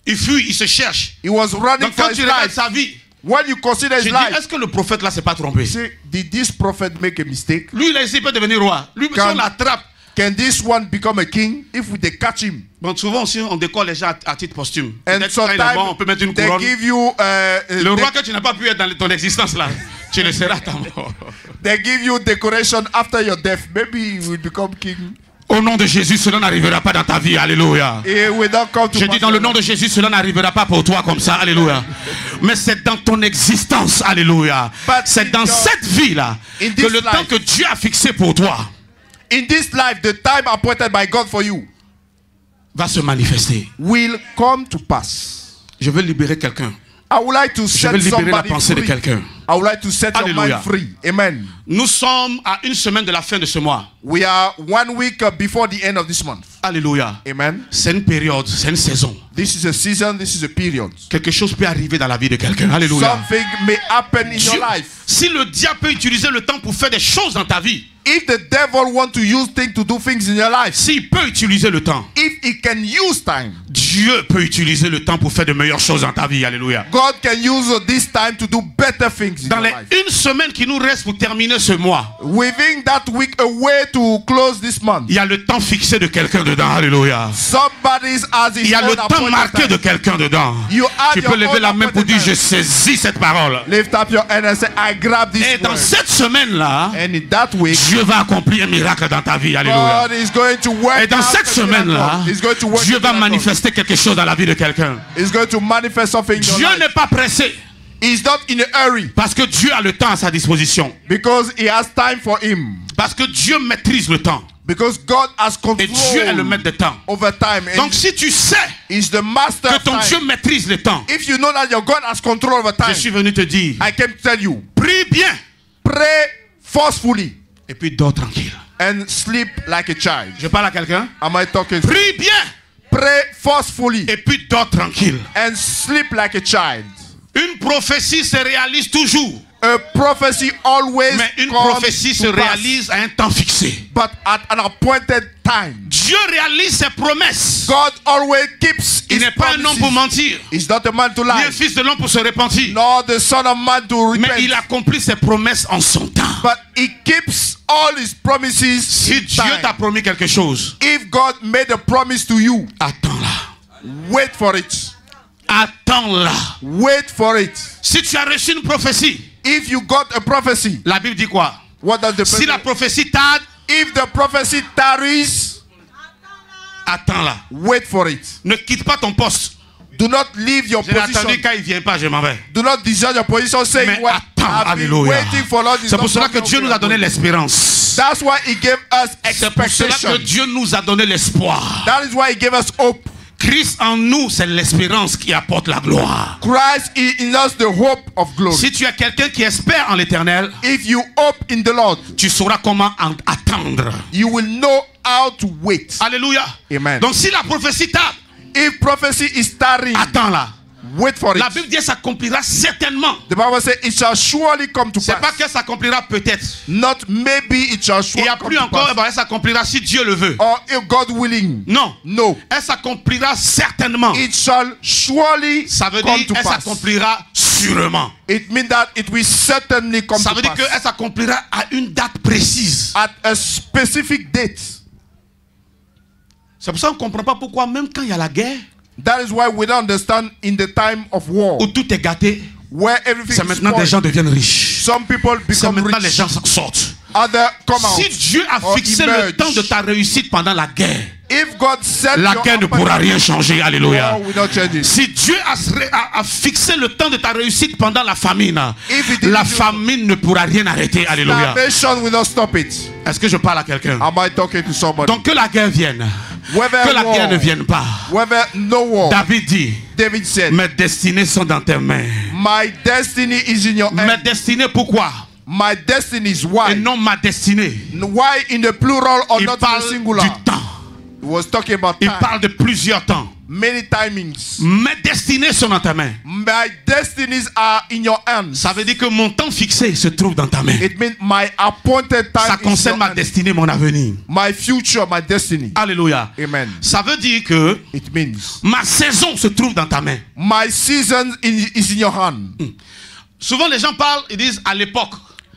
Il fuit, il se cherche. He was running Donc for quand his tu regardes life. sa vie, when you consider his life, est-ce que le prophète là s'est pas trompé? See, did this prophet make a mistake? Lui, il a essayé de devenir roi. Lui, si on l'attrape. Can this one become a king if they catch him? Bon, souvent aussi, on décore les gens à titre posthume. And sometimes on peut mettre une they couronne. give you le roi que tu n'as pas pu être dans ton existence là, tu le seras à ta mort. They give you decoration after your death. Maybe you will become king. Au nom de Jésus, cela n'arrivera pas dans ta vie. Alléluia. Je dis dans le nom de Jésus, cela n'arrivera pas pour toi comme ça. Alléluia. Mais c'est dans ton existence. Alléluia. C'est dans cette vie-là que le temps que Dieu a fixé pour toi, in this life, the time appointed by God for you, va se manifester. Will come to pass. Je veux libérer quelqu'un. I would like to set somebody free. I would like to set your mind free. Amen. Nous sommes à une semaine de la fin de ce mois. We are 1 week before the end of this month. Alléluia. Amen. C'est une période, c'est une saison. This is a season, this is a period. Quelque chose peut arriver dans la vie de quelqu'un. Alléluia. Something may happen in your life. Si le diable peut utiliser le temps pour faire des choses dans ta vie, if the devil wants to use things to do things in your life, s'il peut utiliser le temps, if he can use time, Dieu peut utiliser le temps pour faire de meilleures choses dans ta vie. Alléluia. God can use this time to do better things in dans your life. Une semaine qui nous reste pour terminer ce mois, within that week, a way to close this month, il y a le temps fixé de quelqu'un dedans. Alléluia. Il y a le temps marqué de quelqu'un dedans. Tu peux lever la main pour dire je saisis cette parole. Lift up your hand and say I grab this Et dans cette semaine là, and in that week, Dieu va accomplir un miracle dans ta vie. Alléluia. God is going to work Et dans out cette a semaine-là, miracle. He's going to work Dieu a va miracle. manifester quelque chose dans la vie de quelqu'un. He's going to manifest something in your Dieu life. n'est pas pressé He's not in a hurry parce que Dieu a le temps à sa disposition. because he has time for him. Parce que Dieu maîtrise le temps. Because God has Et Dieu est le control maître de temps. over time. And Donc si tu sais he's the master que of ton time. Dieu maîtrise le temps, If you know that your God has control over je time, suis venu te dire, I came to tell you, prie bien pray forcefully et puis dors tranquille. and sleep like a child. Je parle à quelqu'un. Am I talking? Prie bien Pray forcefully et puis dors tranquille. and sleep like a child. Une prophétie se réalise toujours. A prophecy always Mais une comes prophétie se to pass, réalise à un temps fixé. but at an appointed time. Dieu réalise ses promesses. God always keeps Il his n'est pas un homme promises. pour mentir, He's not a man to ni un lie, fils de l'homme pour se repentir. nor the son of man to Mais repent. il accomplit ses promesses en son temps. But he keeps all his promises Si in Dieu t'a time. promis quelque chose, If God made a promise to you, attends-la. wait for it. Attends-la. Wait for it. Si tu as reçu une prophétie, If you got a prophecy, la Bible dit quoi? what does the Si la prophecy? prophétie tarde, If the prophecy tarries, attends-la. wait for it. Ne quitte pas ton poste. Do not leave your Je l'ai attendu position. quand il ne vient pas, je m'en vais. Do not desert your position saying, Mais well, attends, I've been alléluia. waiting for Lord. C'est pour cela que Dieu nous a donné l'espérance. That's why he gave us C'est pour cela expectation. que Dieu nous a donné l'espoir. That is why he gave us hope. Christ en nous, c'est l'espérance qui apporte la gloire. Christ is in us the hope of glory. Si tu es quelqu'un qui espère en l'éternel, If you hope in the Lord, tu sauras comment attendre. you will know how to wait. Alléluia. Amen. Donc si la prophétie tarde, If prophecy is tarrying, attends-la. wait for it. La Bible dit qu'elle s'accomplira certainement. The Bible says it shall surely come to C'est pas pass. qu'elle s'accomplira peut-être. Not maybe it shall Il surely n'y a come plus to encore, pass. elle s'accomplira si Dieu le veut. Or if God willing. Non. No. Elle s'accomplira certainement. It shall surely Ça veut come dire to qu'elle pass. s'accomplira sûrement. It means that it will certainly come Ça to veut dire pass. qu'elle s'accomplira à une date précise. At a specific date. C'est pour ça qu'on ne comprend pas pourquoi même quand il y a la guerre, That is why we don't understand in the time of war, où tout est gâté, where everything c'est is maintenant des spoiled. gens deviennent riches. Some people C'est become maintenant les rich. gens s'en sortent. Others come out. Si Dieu a or fixé le emerge. temps de ta réussite pendant la guerre, If God set la your guerre ne pourra rien changer. Alléluia. war will not change it. Si Dieu a fixé le temps de ta réussite pendant la famine, If it is la you- famine ne pourra rien arrêter. Alléluia. Salvation will not stop it. Est-ce que je parle à quelqu'un? Am I talking to somebody? Donc que la guerre vienne, Whether que la war, guerre ne vienne pas. whether no war, David dit, David said, mes destinées sont dans tes mains. my destiny is in your Mes hand. destinées pourquoi? My destiny is Et why. non ma destinée. Why in the plural or Il not in parle the singular? du temps. He was talking about Il time. parle de plusieurs temps. Many timings. Mes destinées sont dans ta main. My destinies are in your hands. Ça veut dire que mon temps fixé se trouve dans ta main. It means my appointed time Ça is in concerne your ma hands. destinée, mon avenir. My future, my destiny. Alléluia. Amen. Ça veut dire que It means ma saison se trouve dans ta main. my season is in your hand. Souvent les gens parlent, ils disent à l'époque.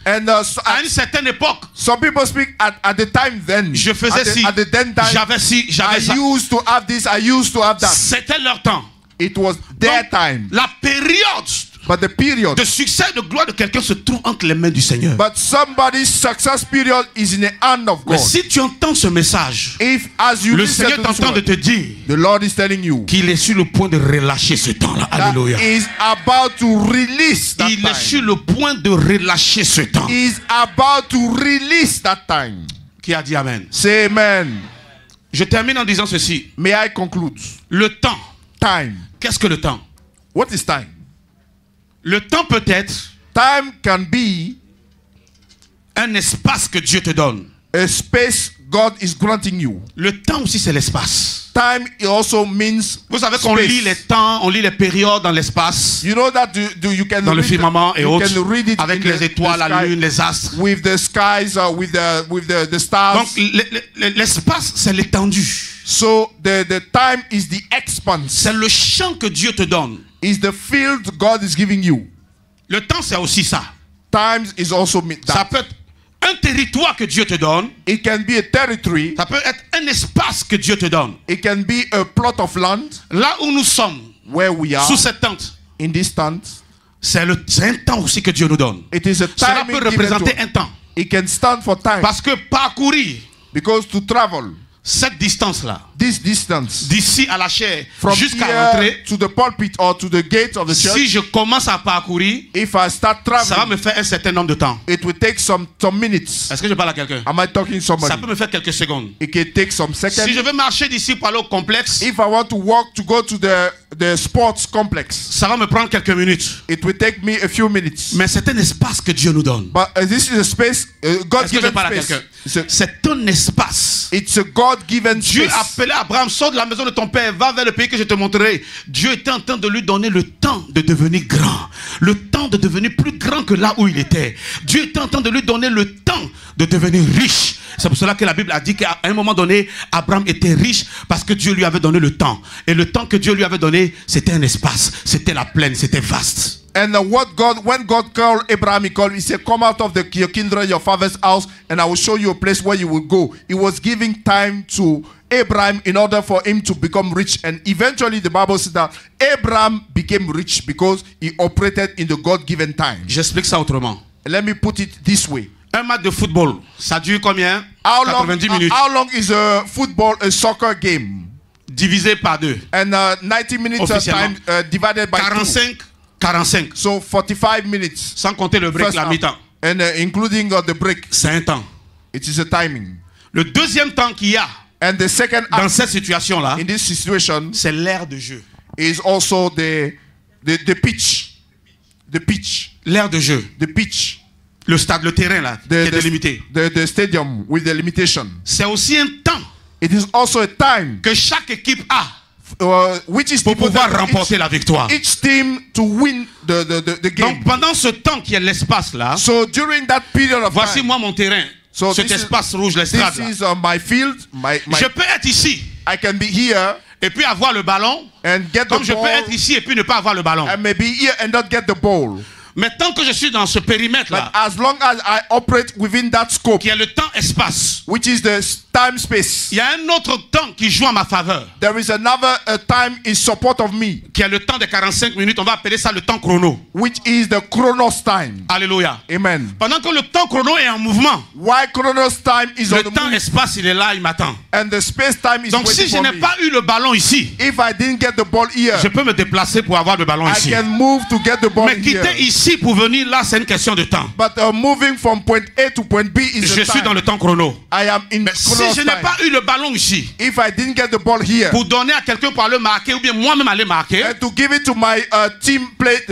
And À une certaine époque, some people speak at the time then. je faisais ci, At the then time, j'avais ci, I j'avais ça. used to have this, I used to have that. C'était leur temps. It was their Donc, time. La période But the period. de succès, de gloire de quelqu'un se trouve entre les mains du Seigneur. But somebody's success period is in the hand of Mais God. si tu entends ce message, If as you le listen Seigneur to this t'entend de word, te dire the Lord is telling you qu'il est sur le point de relâcher ce temps-là. that Alléluia. is about to release that Il est sur time. le point de relâcher ce temps. Is about to release that time. Qui a dit Amen? Say amen. Je termine en disant ceci. May I conclude? Le temps. Time. Qu'est-ce que le temps? What is time? Le temps peut être Time can be un espace que Dieu te donne. a space God is granting you. Le temps aussi, c'est l'espace. Time it also means Vous savez qu'on space. lit les temps, on lit les périodes dans l'espace, You know that you can dans le read firmament et you autres, can read it avec in les étoiles, the la sky, lune, les astres. with the skies, with the stars. Donc l'espace, c'est l'étendue. So the time is the expanse. C'est le champ que Dieu te donne. Is the field God is giving you. Le temps, c'est aussi ça. Times is also Ça that. peut être un territoire que Dieu te donne. It can be a territory. Ça peut être un espace que Dieu te donne. It can be a plot of land Là où nous sommes, where we are sous cette tente, in this tent. C'est un temps aussi que Dieu nous donne. It is a Cela timing peut given représenter to un temps. It can stand for time. Parce que parcourir Because to travel cette distance-là, this distance d'ici à la chair from jusqu'à here l'entrée, to the pulpit or to the gate of the church, si je commence à parcourir, if I start ça va traveling, me faire un certain nombre de temps. it will take some minutes. Est-ce que je parle à quelqu'un? Am I talking to Ça somebody? peut me faire quelques secondes. It can take some Si seconds. je veux marcher d'ici pour aller au complexe, If I want to walk to go to the sports complex, ça va me prendre quelques minutes. it will take me a few minutes. Mais c'est un espace que Dieu nous donne. But this is a space, Est-ce que je God-given parle à space. quelqu'un? C'est un espace. It's a God-given Dieu space. appelait Abraham, sors de la maison de ton père, va vers le pays que je te montrerai. Dieu était en train de lui donner le temps de devenir grand. Le temps de devenir plus grand que là où il était. Dieu était en train de lui donner le temps de devenir riche. C'est pour cela que la Bible a dit qu'à un moment donné, Abraham était riche parce que Dieu lui avait donné le temps. Et le temps que Dieu lui avait donné, c'était un espace, c'était la plaine, c'était vaste. And when God called Abraham, he said, come out of your kindred, your father's house, and I will show you a place where you will go. He was giving time to Abraham in order for him to become rich. And eventually the Bible says that Abraham became rich because he operated in the God-given time. J'explique ça autrement. Let me put it this way. Un match de football, ça dure combien? How 90 minutes. is a soccer game? Divisé par 2. And 90 minutes of time divided by 45. So 45 minutes. Sans compter le break, First la half. mi-temps. And including the break. C'est un temps. It is a timing. Le deuxième temps qu'il y a And the second dans act cette situation-là, in this situation c'est l'ère de jeu. is also the pitch. The pitch. L'ère de jeu. The pitch. Le stade, le terrain là, qui est délimité. The stadium with the limitation. C'est aussi un temps It is also a time que chaque équipe a which is pour pouvoir remporter la victoire. each team to win the game. Donc pendant ce temps qui est l'espace là, So during that period of voici time, moi mon terrain. So Cet espace rouge, l'estrade là. this is my field. Je peux être ici I can be here et puis avoir le ballon, and get comme the je peux ball, être ici et puis ne pas avoir le ballon. and maybe here and not get the ball. Mais tant que je suis dans ce périmètre But là, as long as I operate within that scope, qui est le temps-espace, which is the time space, il y a un autre temps qui joue en ma faveur, there is another time in support of me, qui est le temps de 45 minutes. On va appeler ça le temps chrono. which is the Chronos time. Alléluia. Amen. Pendant que le temps chrono est en mouvement, Why Chronos time is le on the move, temps-espace il est là, il m'attend. and the space time is Donc waiting si je for n'ai me. pas eu le ballon ici, If I didn't get the ball here, je peux me déplacer pour avoir le ballon I ici. can move to get the ball Mais here. quitter ici pour venir là, c'est une question de temps. But moving from point A to point B is Je the suis time. dans le temps chrono. I am in Mais si Chronos je n'ai time. pas eu le ballon ici, If I didn't get the ball here, pour donner à quelqu'un pour aller marquer ou bien moi-même aller marquer, and to give it to my team plate,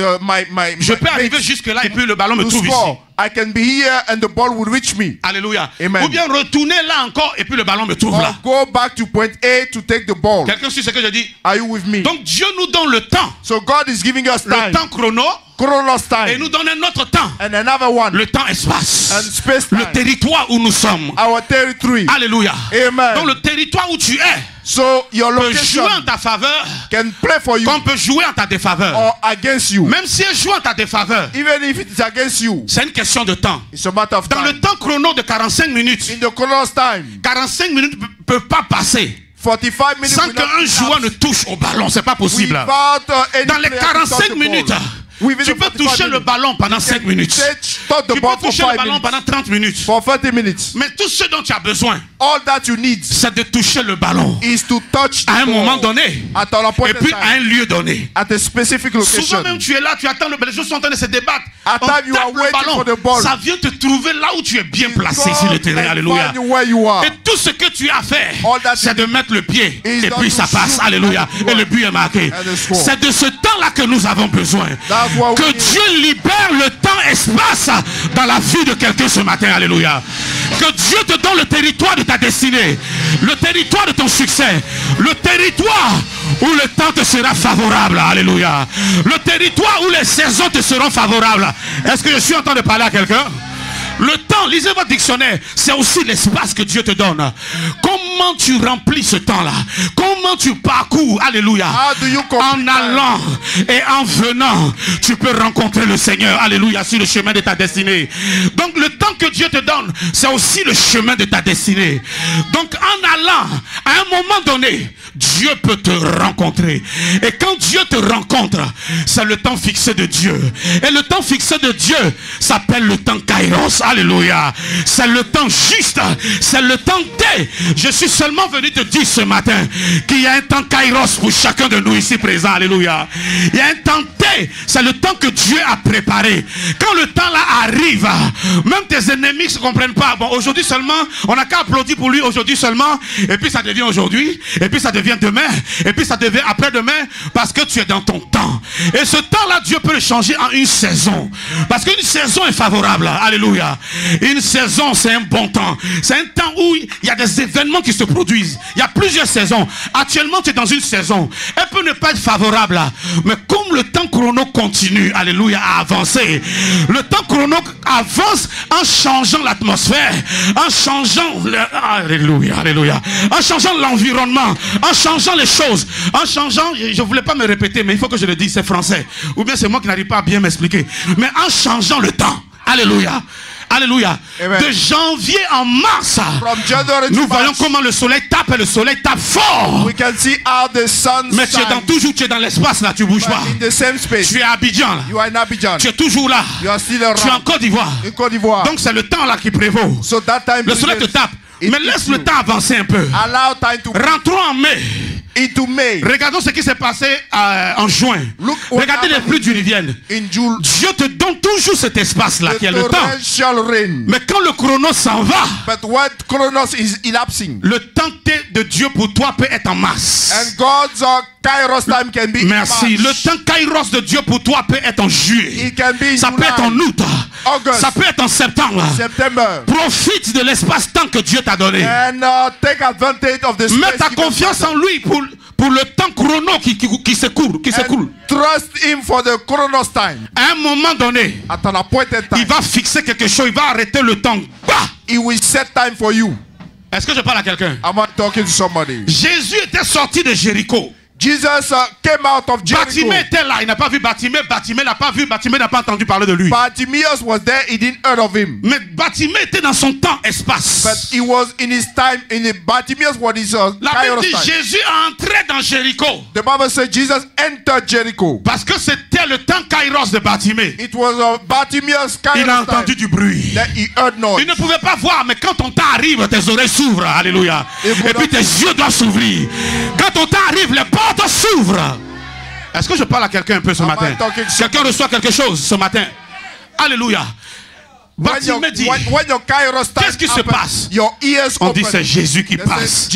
je peux arriver jusque là et puis le ballon me to trouve ici. score. I can be here and the ball will reach me. Alléluia. Amen. Ou bien retourner là encore et puis le ballon me trouve Or là. go back to point A to take the ball. Quelqu'un suit ce que je dis? Are you with me? Donc Dieu nous donne le temps, So God is giving us le time, temps chrono, Chronos et time, nous donne un autre temps, and another one, le temps espace, and space le time, territoire où nous sommes. our territory. Alléluia. Amen. Donc le territoire où tu es So your peut location jouer en ta faveur, can play for you comme peut jouer en ta défaveur. or against you. Même si elle joue en ta défaveur, Even if it is against you, c'est une question de temps. it's a matter of Dans le time. temps chrono de 45 minutes, In the Chronos time, 45 minutes ne peuvent pas passer 45 minutes sans will not qu'un joueur ne touche au ballon. C'est pas possible. without any Dans les player to touch 45 the minutes, ball. Within tu the peux 45 toucher le minutes, ballon pendant 5 minutes. touch the Tu ball peux for toucher le 5 ballon minutes, pendant 30 minutes. for 30 minutes. Mais tout ce dont tu as besoin, All that you need c'est de toucher le ballon is to touch the à un ball moment donné at an et appointed puis à time, un lieu donné. at a specific location. Souvent même tu es là, tu attends, les choses sont en train de se débattre. At On time you are tape le waiting ballon, for the ball. ça vient te trouver là où tu es bien placé sur le terrain. God Alléluia. find you where you are. Et tout ce que tu as fait, All that c'est de mettre le pied is et not puis to ça passe. shoot Alléluia. and to Et le but est marqué. and to score. C'est de ce temps-là que nous avons besoin. That's what Que we need. Dieu libère le temps-espace dans la vie de quelqu'un ce matin. Alléluia. Que Dieu te donne le territoire de ta destinée, le territoire de ton succès, le territoire où le temps te sera favorable. Alléluia. Le territoire où les saisons te seront favorables. Est-ce que je suis en train de parler à quelqu'un? Le temps, lisez votre dictionnaire, c'est aussi l'espace que Dieu te donne. Comment comment tu remplis ce temps-là? Comment tu parcours? Alléluia. En allant et en venant, tu peux rencontrer le Seigneur. Alléluia, sur le chemin de ta destinée. Donc le temps que Dieu te donne, c'est aussi le chemin de ta destinée. Donc en allant, à un moment donné, Dieu peut te rencontrer. Et quand Dieu te rencontre, c'est le temps fixé de Dieu. Et le temps fixé de Dieu s'appelle le temps Kairos. Alléluia. C'est le temps juste. C'est le temps T. Je suis seulement venu te dire ce matin qu'il y a un temps Kairos pour chacun de nous ici présents. Alléluia. Il y a un temps T. C'est le temps que Dieu a préparé. Quand le temps là arrive, même tes ennemis ne se comprennent pas. Bon, aujourd'hui seulement, on n'a qu'à applaudir pour lui aujourd'hui seulement. Et puis ça devient aujourd'hui. Et puis ça devient demain. Et puis ça devient après-demain. Parce que tu es dans ton temps. Et ce temps-là, Dieu peut le changer en une saison. Parce qu'une saison est favorable. Alléluia. Une saison, c'est un bon temps. C'est un temps où il y a des événements qui se produisent. Il y a plusieurs saisons. Actuellement, tu es dans une saison. Elle peut ne pas être favorable. Mais comme le temps chrono continue, alléluia, à avancer. Le temps chrono avance en changeant l'atmosphère. En changeant, alléluia, alléluia. En changeant l'environnement. En changeant les choses. En changeant, je ne voulais pas me répéter, mais il faut que je le dise, c'est français. Ou bien c'est moi qui n'arrive pas à bien m'expliquer. Mais en changeant le temps. Alléluia. Alléluia. Amen. De janvier en mars, nous voyons comment le soleil tape et le soleil tape fort. We can see how the sun mais tu es dans l'espace là, tu ne bouges pas. In the same space. Tu es à Abidjan là. You are in Abidjan. Tu es toujours là. You are still around. Tu es en Côte d'Ivoire. Donc c'est le temps là qui prévaut. So that time le soleil te tape. Mais laisse le temps avancer un peu. Allow time to rentrons en mai. Into May. Regardons ce qui s'est passé en juin. Regardez les pluies diluviennes. Dieu te donne toujours cet espace-là qui est le temps. Mais quand le chronos s'en va, le temps de Dieu pour toi peut être en mars. And God's Kairos time can be merci. In March. Le temps Kairos de Dieu pour toi peut être en juillet. It can be in ça July, peut être en août. August, ça peut être en septembre. September. Profite de l'espace-temps que Dieu t'a donné. And, take advantage of the mets ta confiance en lui pour le temps chrono qui s'écoule. Trust him for the chronos time. À un moment donné, at an appointed time, il va fixer quelque chose, il va arrêter le temps. Bah! He will set time for you. Est-ce que je parle à quelqu'un? Am I talking to somebody? Jésus était sorti de Jéricho. Jesus came out of Jericho. Bartimée était là, il n'a pas vu Bartimée. Bartimée n'a pas vu, Bartimée n'a pas entendu parler de lui. Bartimaeus was there, he didn't heard of him. Mais Bartimée était dans son temps espace. But he was in his time, Bartimaeus was his la Bible dit Jésus entrait dans Jéricho. The Bible says Jesus entered Jericho. Parce que c'était le temps Kairos de Bartimée. It was Bartimaeus Kairos. Il a entendu du bruit. That he heard noise. Il ne pouvait pas voir, mais quand ton temps arrive, tes oreilles s'ouvrent. Alléluia. Et puis tes yeux doivent s'ouvrir. Quand ton temps arrive, les portes s'ouvrent. Est-ce que je parle à quelqu'un un peu ce matin? Quelqu'un reçoit quelque chose ce matin? Alléluia. Bartimée dit, qu'est-ce qui se passe? On dit c'est Jésus qui passe.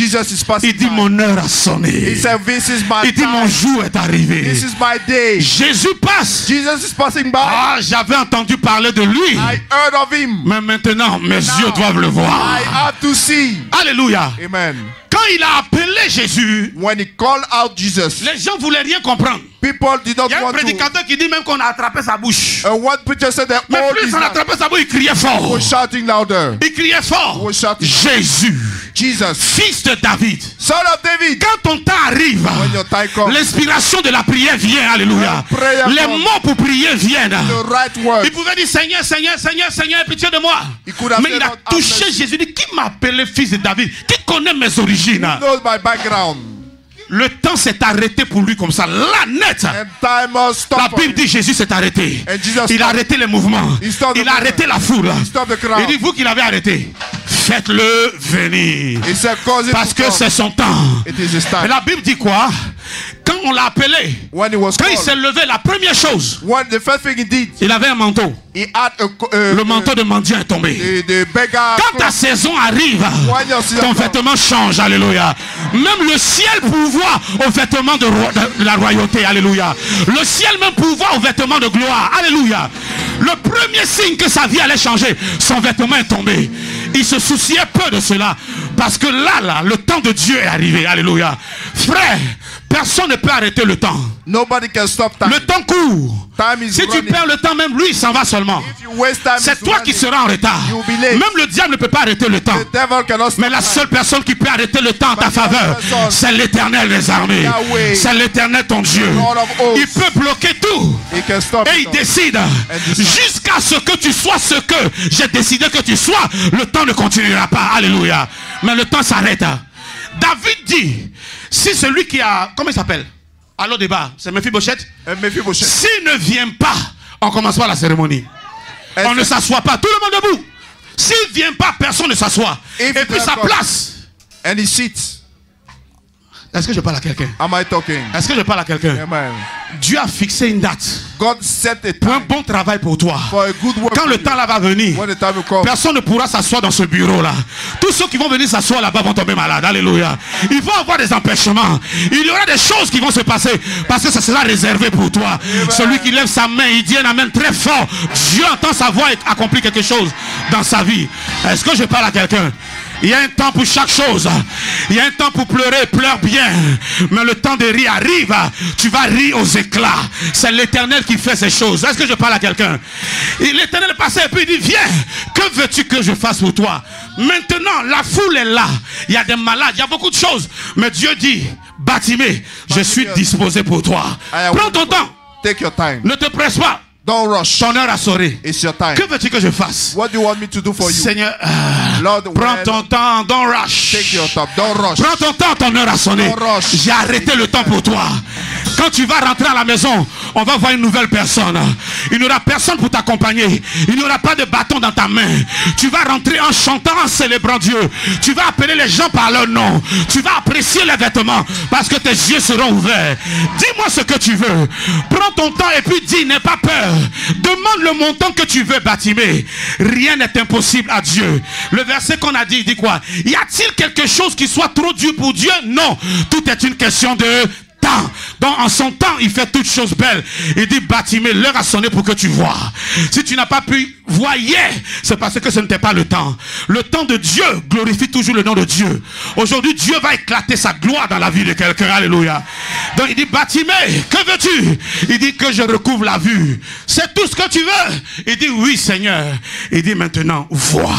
Il dit mon heure a sonné. Il dit mon jour est arrivé. Jésus passe. Ah, j'avais entendu parler de lui. Mais maintenant mes yeux doivent le voir. Alléluia. Amen. Quand il a appelé Jésus, when he called out Jesus, les gens voulaient rien comprendre. People did not il y a un prédicateur qui dit même qu'on a attrapé sa bouche. One preacher said that mais plus on a attrapé sa bouche, il criait fort. Was shouting louder. Il criait fort. Jésus, Jesus, fils de David. Son of David. Quand ton temps arrive, l'inspiration de la prière vient. Alléluia. Les mots pour prier viennent. Il pouvait dire Seigneur, Seigneur, Seigneur, Seigneur, pitié de moi. Mais il a touché Jésus. Il dit qui m'a appelé fils de David? Qui connaît mes origines? Le temps s'est arrêté pour lui comme ça, là net. La Bible dit Jésus s'est arrêté. Il a arrêté les mouvements. Il a arrêté la foule. Il dit vous qui l'avez arrêté, faites-le venir. Parce que c'est son temps. Et la Bible dit quoi? Quand on l'a appelé, quand il s'est levé, la première chose, il avait un manteau. Le manteau de mendiant est tombé. Quand ta saison arrive, ton vêtement change. Alléluia. Même le ciel pourvoit au vêtement de la royauté. Alléluia. Le ciel même pourvoit au vêtement de gloire. Alléluia. Le premier signe que sa vie allait changer, son vêtement est tombé. Il se souciait peu de cela. Parce que là, le temps de Dieu est arrivé. Alléluia. Frère, Personne ne peut arrêter le temps. Nobody can stop time. Le temps court. Time is Si tu running. perds le temps, même lui, il s'en va seulement. If you waste time, C'est it's toi qui running. seras en retard. You will be late. Même le diable ne peut pas arrêter le temps. The devil cannot stop Mais la time. seule personne qui peut arrêter le temps en ta But the faveur, person- c'est l'Éternel des armées. Yahweh. C'est l'Éternel ton Dieu. God of hosts. Il peut bloquer tout. He can stop Et it il all. décide, decide. jusqu'à ce que tu sois ce que j'ai décidé que tu sois, le temps ne continuera pas. Alléluia. Mais le temps s'arrête. David dit, si celui qui a, comment il s'appelle? Allô débat, c'est Mephibosheth. Mephibosheth. S'il ne vient pas, on commence pas la cérémonie. Est-ce On ne que- s'assoit pas, tout le monde debout. S'il ne vient pas, personne ne s'assoit. If Et puis he sa does not- place. And he sits. Est-ce que je parle à quelqu'un? Am I talking? Est-ce que je parle à quelqu'un? Amen. Dieu a fixé une date God set a pour un time bon travail pour toi. for a good work. Quand le temps là va venir, When the time will come, personne ne pourra s'asseoir dans ce bureau là. Tous ceux qui vont venir s'asseoir là-bas vont tomber malades. Alléluia. Il va y avoir des empêchements. Il y aura des choses qui vont se passer parce que ça sera réservé pour toi. Celui qui lève sa main, il dit un amen très fort. Dieu entend sa voix et accomplit quelque chose dans sa vie. Est-ce que je parle à quelqu'un? Il y a un temps pour chaque chose. Il y a un temps pour pleurer, pleure bien. Mais le temps de rire arrive. Tu vas rire aux éclats. C'est l'Éternel qui fait ces choses. Est-ce que je parle à quelqu'un? Et l'Éternel est passé et puis il dit, viens, que veux-tu que je fasse pour toi? Maintenant, la foule est là. Il y a des malades, il y a beaucoup de choses. Mais Dieu dit, Batimée, je suis disposé pour toi. Prends ton temps. take your time. Ne te presse pas. Don't rush. Ton heure a sonné. It's your time. Que veux-tu que je fasse? What do you want me to do for you? Seigneur, Lord, prends when- ton temps, don't rush. Take your time. Don't rush. Prends ton temps, ton heure a sonné. Don't rush. J'ai arrêté le temps pour toi. Quand tu vas rentrer à la maison, on va voir une nouvelle personne. Il n'y aura personne pour t'accompagner. Il n'y aura pas de bâton dans ta main. Tu vas rentrer en chantant, en célébrant Dieu. Tu vas appeler les gens par leur nom. Tu vas apprécier les vêtements parce que tes yeux seront ouverts. Dis-moi ce que tu veux. Prends ton temps et puis dis, n'aie pas peur. Demande le montant que tu veux, Batimée. Rien n'est impossible à Dieu. Le verset qu'on a dit, il dit quoi? Y a-t-il quelque chose qui soit trop dur pour Dieu? Non. Tout est une question de temps. Donc en son temps, il fait toutes choses belles. Il dit, Batimée, l'heure a sonné pour que tu vois. Si tu n'as pas pu voir hier, c'est parce que ce n'était pas le temps. Le temps de Dieu glorifie toujours le nom de Dieu. Aujourd'hui, Dieu va éclater sa gloire dans la vie de quelqu'un. Alléluia. Donc il dit, Batimée, que veux-tu? Il dit que je recouvre la vue. C'est tout ce que tu veux? Il dit, oui Seigneur. Il dit, maintenant, vois.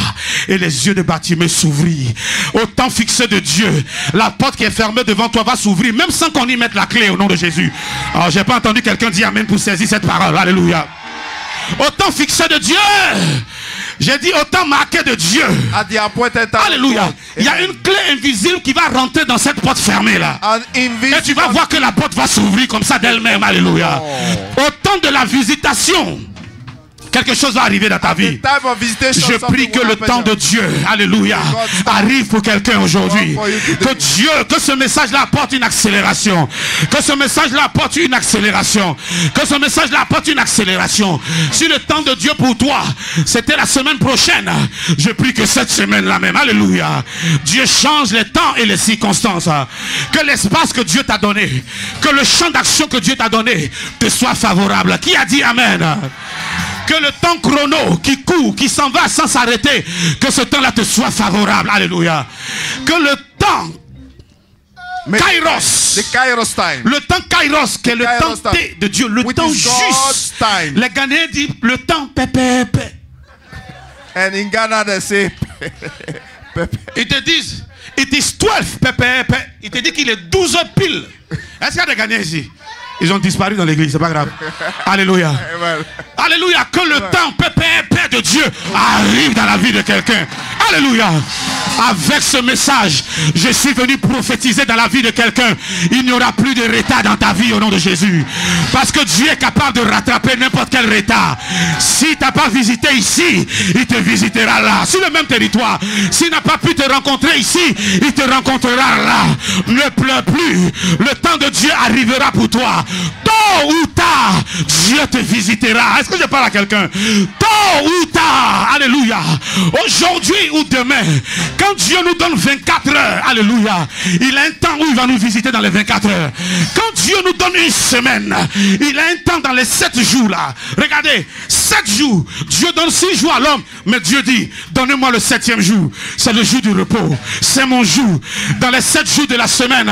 Et les yeux de Batimée s'ouvrirent. Au temps fixé de Dieu, la porte qui est fermée devant toi va s'ouvrir, même sans qu'on y mette la clé au nom de Jésus. Alors j'ai pas entendu quelqu'un dire amen pour saisir cette parole. Alléluia. Au temps fixé de Dieu. J'ai dit au temps marqué de Dieu. At the appointed time. Alléluia. Il y a une clé invisible qui va rentrer dans cette porte fermée là. An Et invisible. tu vas voir que la porte va s'ouvrir comme ça d'elle-même. Alléluia. Au temps de la visitation, quelque chose va arriver dans ta vie. The time of visitation, Je something prie que will le happen temps de here. Dieu, alléluia, arrive pour quelqu'un aujourd'hui. Que Dieu, que ce message-là apporte une accélération. Que ce message-là apporte une accélération. Que ce message-là apporte une accélération. Si le temps de Dieu pour toi, c'était la semaine prochaine, je prie que cette semaine-là même, alléluia, Dieu change les temps et les circonstances. Que l'espace que Dieu t'a donné, que le champ d'action que Dieu t'a donné te soit favorable. Qui a dit amen? Que le temps chrono qui court, qui s'en va sans s'arrêter, que ce temps-là te soit favorable. Alléluia. Que le temps Kairos, The Kairos time. le temps Kairos, qui est le Kairos temps time. T de Dieu, le Which temps is God's juste. time. Les Ghanéens disent le temps pépépé. And in Ghana they say Ils te disent, it is 12 pépépé. Ils te disent qu'il est 12 heures pile. Est-ce qu'il y a des Ghanéens ici? Ils ont disparu dans l'église, c'est pas grave. Alléluia. Amen. Alléluia. Que le temps pépépé de Dieu arrive dans la vie de quelqu'un. Alléluia. Avec ce message, je suis venu prophétiser dans la vie de quelqu'un. Il n'y aura plus de retard dans ta vie au nom de Jésus. Parce que Dieu est capable de rattraper n'importe quel retard. Si tu n'as pas visité ici, il te visitera là. Sur le même territoire. S'il n'a pas pu te rencontrer ici, il te rencontrera là. Ne pleure plus. Le temps de Dieu arrivera pour toi. Tôt ou tard, tard, Dieu te visitera. Est-ce que je parle à quelqu'un? Tôt ou tard, alléluia. Aujourd'hui ou demain, quand Dieu nous donne 24 heures, alléluia, il a un temps où il va nous visiter dans les 24 heures. Quand Dieu nous donne une semaine, il a un temps dans les 7 jours là. Regardez, 7 jours. Dieu donne 6 jours à l'homme, mais Dieu dit, donnez-moi le 7e jour. C'est le jour du repos. C'est mon jour. Dans les 7 jours de la semaine,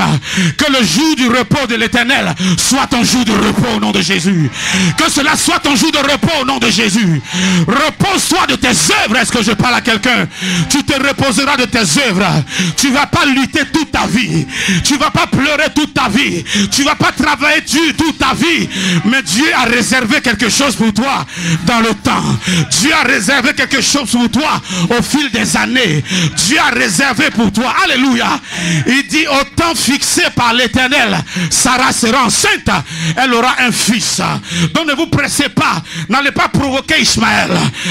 que le jour du repos de l'Éternel soit ton jour de repos au nom de Jésus. Que cela soit ton jour de repos au nom de Jésus. Repose-toi de tes œuvres. Est-ce que je parle à quelqu'un? Tu te reposeras de tes œuvres. Tu ne vas pas lutter toute ta vie. Tu ne vas pas pleurer toute ta vie. Tu ne vas pas travailler dur toute ta vie. Mais Dieu a réservé quelque chose pour toi dans le temps. Dieu a réservé quelque chose pour toi au fil des années. Dieu a réservé pour toi. Alléluia. Il dit au temps fixé par l'Éternel, Sarah sera enceinte. Elle aura un fils. Donc ne vous pressez pas. N'allez pas provoquer Ismaël.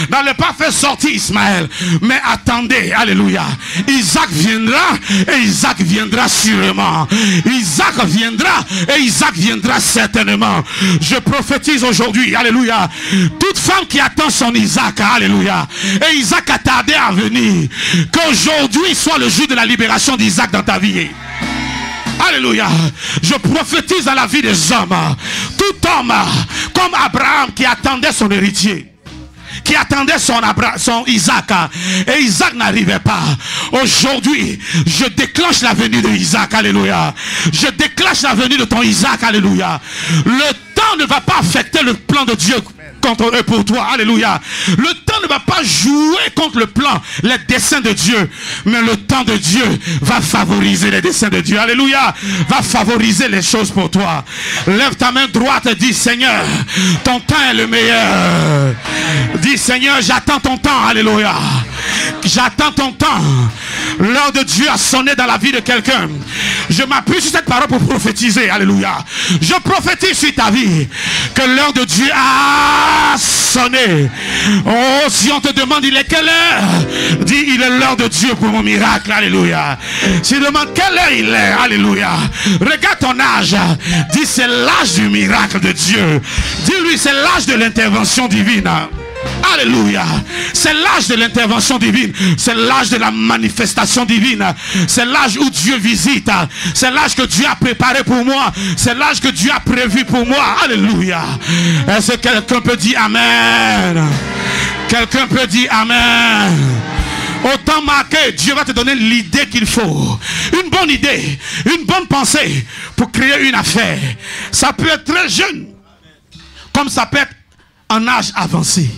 N'allez pas faire sortir Ismaël. Mais attendez. Alléluia. Isaac viendra et Isaac viendra sûrement. Isaac viendra et Isaac viendra certainement. Je prophétise aujourd'hui. Alléluia. Toute femme qui attend son Isaac. Alléluia. Et Isaac a tardé à venir. Qu'aujourd'hui soit le jour de la libération d'Isaac dans ta vie. Alléluia. Je prophétise à la vie des hommes. Tout homme comme Abraham qui attendait son héritier, qui attendait son Isaac, et Isaac n'arrivait pas. Aujourd'hui, je déclenche la venue de Isaac. Alléluia. Je déclenche la venue de ton Isaac. Alléluia. Le temps ne va pas affecter le plan de Dieu contre eux pour toi. Alléluia. Le temps ne va pas jouer contre le plan, les desseins de Dieu, mais le temps de Dieu va favoriser les desseins de Dieu. Alléluia. Va favoriser les choses pour toi. Lève ta main droite et dis, Seigneur, ton temps est le meilleur. Dis, Seigneur, j'attends ton temps. Alléluia. J'attends ton temps. L'heure de Dieu a sonné dans la vie de quelqu'un. Je m'appuie sur cette parole pour prophétiser. Alléluia. Je prophétise sur ta vie que l'heure de Dieu a sonné. Oh, si on te demande il est quelle heure, dis il est l'heure de Dieu pour mon miracle. Alléluia. Si tu demandes quelle heure il est, alléluia, regarde ton âge, dis c'est l'âge du miracle de Dieu. Dis-lui c'est l'âge de l'intervention divine. Alléluia. C'est l'âge de l'intervention divine. C'est l'âge de la manifestation divine. C'est l'âge où Dieu visite. C'est l'âge que Dieu a préparé pour moi. C'est l'âge que Dieu a prévu pour moi. Alléluia. Est-ce que quelqu'un peut dire Amen? Quelqu'un peut dire Amen? Au temps marqué, Dieu va te donner l'idée qu'il faut. Une bonne idée, une bonne pensée pour créer une affaire. Ça peut être très jeune, comme ça peut être en âge avancé.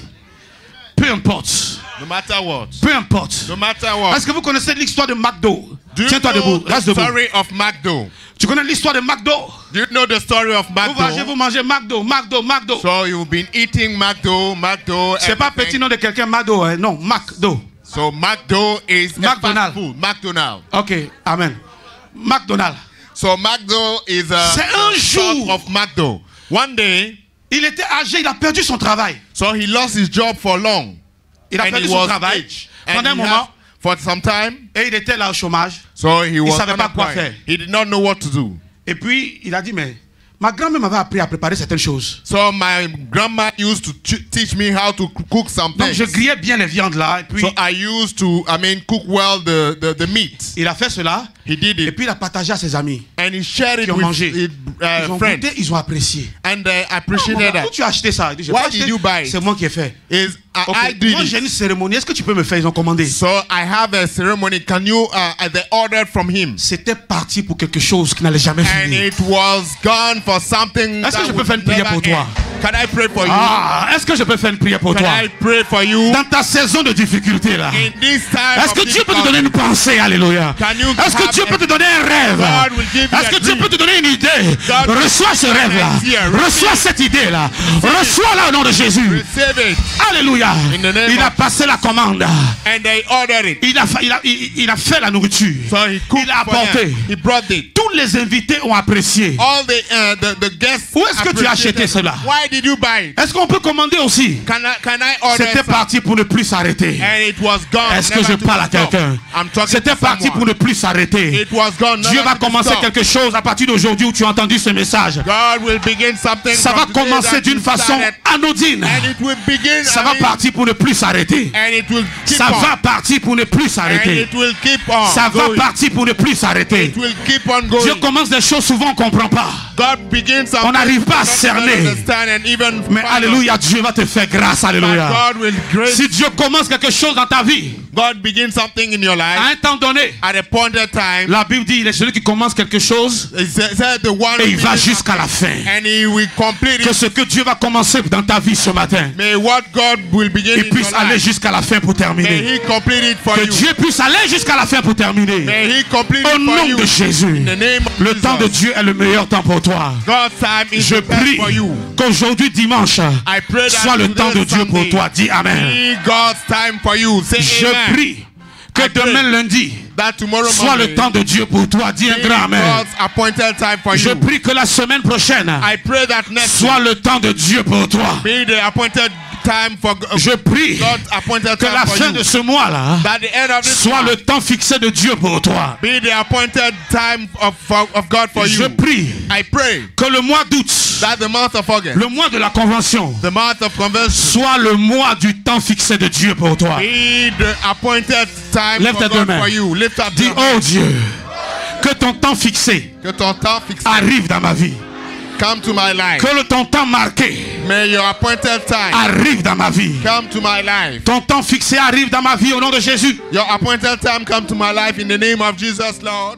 Peu importe. No matter what. Peu importe. No matter what. Est-ce que vous connaissez l'histoire de McDo? Do you Tiens-toi know debout. Reste the debout. story of McDo? Tu connais l'histoire de McDo? Do you know the story of McDo? Vous mangez McDo, McDo, McDo. So you've been eating McDo. C'est pas petit nom de quelqu'un McDo, hein? Non, McDo. So McDo is McDonald's. food. McDonald's. Ok, amen. McDonald's. So McDo is C'est un jour of McDo. One day, il était âgé, il a perdu son travail. so he lost his job for long. Il a And perdu he son was travail rich. pendant un And he moment for some time, et il était là au chômage. so he was savait pas quoi unemployed. faire. He did not know what to do. Et puis il a dit mais ma grand-mère m'avait appris à préparer certaines choses. So my grandma used to teach me how to cook some Donc things. je grillais bien les viandes là et puis So I used to, cook well the meat. il a fait cela He did et it. puis il a partagé à ses amis And he shared it qui ont with mangé. his Ils ont friends. goûté, ils ont apprécié. And they appreciated Où that. tu as acheté ça? Il dit, j'ai Why pas did acheté. you buy it? C'est moi qui ai fait. Ok, I did moi j'ai it. une cérémonie. Est-ce que tu peux me faire? Ils ont commandé. So I have a ceremony. Can you, they ordered from him. C'était parti pour quelque chose qui n'allait jamais And finir. it was gone for something. Est-ce que that je peux would faire une prière never pour toi? end. Can I pray for you? Ah, est-ce que je peux faire une prière pour Can toi? I pray for you? Dans ta saison de difficulté là. In this time Est-ce of que Dieu peut te difficulty, donner une pensée? Alléluia. Can you Est-ce que have Dieu a- peut te donner un rêve? God will give you Est-ce a que Dieu dream. peut te donner une idée? God will Reçois ce give you an rêve là. idea. Reçois cette idée là. Reçois-la au nom de Jésus. receive it. Alléluia. In the name Il a of- passé la commande. And they ordered it. Il a fait la nourriture. So he cooked Il a for apporté. them. He brought it. Tous les invités ont apprécié. All the guests. Où est-ce que tu as acheté appreciated. cela? Why did you buy it? Est-ce qu'on peut commander aussi? Can I order C'était some? parti pour ne plus s'arrêter. And it was gone. Est-ce que je parle à quelqu'un? C'était parti pour ne plus s'arrêter. It was gone. Dieu va commencer quelque chose à partir d'aujourd'hui où tu as entendu ce message. God will begin something. Ça va commencer d'une façon anodine. And it will begin. Ça va partir pour ne plus s'arrêter. And it will keep Ça on. va partir pour ne plus And s'arrêter. it will keep on. Ça va going. partir pour ne plus s'arrêter. It will keep on going. Dieu commence des choses souvent on ne comprend pas. God begins something. On n'arrive pas à cerner. Mais alléluia, Dieu va te faire grâce. Alléluia. God will grace. Si Dieu commence quelque chose dans ta vie, God begins something in your life. à un temps donné, At a point of time. la Bible dit, il est celui qui commence quelque chose The one et il va begins jusqu'à la fin. and he will complete Que it. ce que Dieu va commencer dans ta vie ce matin, May what God will begin il in puisse your aller life. jusqu'à la fin pour May terminer. he complete it for Que you. Dieu puisse aller jusqu'à la fin pour terminer. May he complete Au it for nom you. de Jésus, In the name of le Jesus. temps de Dieu est le meilleur temps pour toi. God's time is Je the best prie for you. qu'aujourd'hui dimanche I pray that soit le today, temps de Dieu pour Sunday, toi. Dis Amen. be God's time for you. Say Je amen. prie que I pray demain lundi that tomorrow soit le morning temps de Dieu pour toi. Dis un be grand Amen. God's appointed time for Je you. prie que la semaine prochaine I pray that next soit le temps de Dieu pour toi. be the appointed time for Je prie God's appointed que time la for fin you. de ce mois-là That the end of this soit le month temps fixé de Dieu pour toi. be the appointed time of God for Je you. prie I pray que le mois d'août, that the month of August, le mois de la convention, the month of conversion, soit le mois du temps fixé de Dieu pour toi. be the appointed time Lève for tes deux God mains. for you. Lift up Dis, your oh hands. Dieu, que ton temps fixé Que ton temps fixé arrive dans ma vie. come to my life. Que ton temps marqué May your appointed time arrive dans ma vie. come to my life. Ton temps fixé arrive dans ma vie au nom de Jésus. Your appointed time come to my life in the name of Jesus, Lord.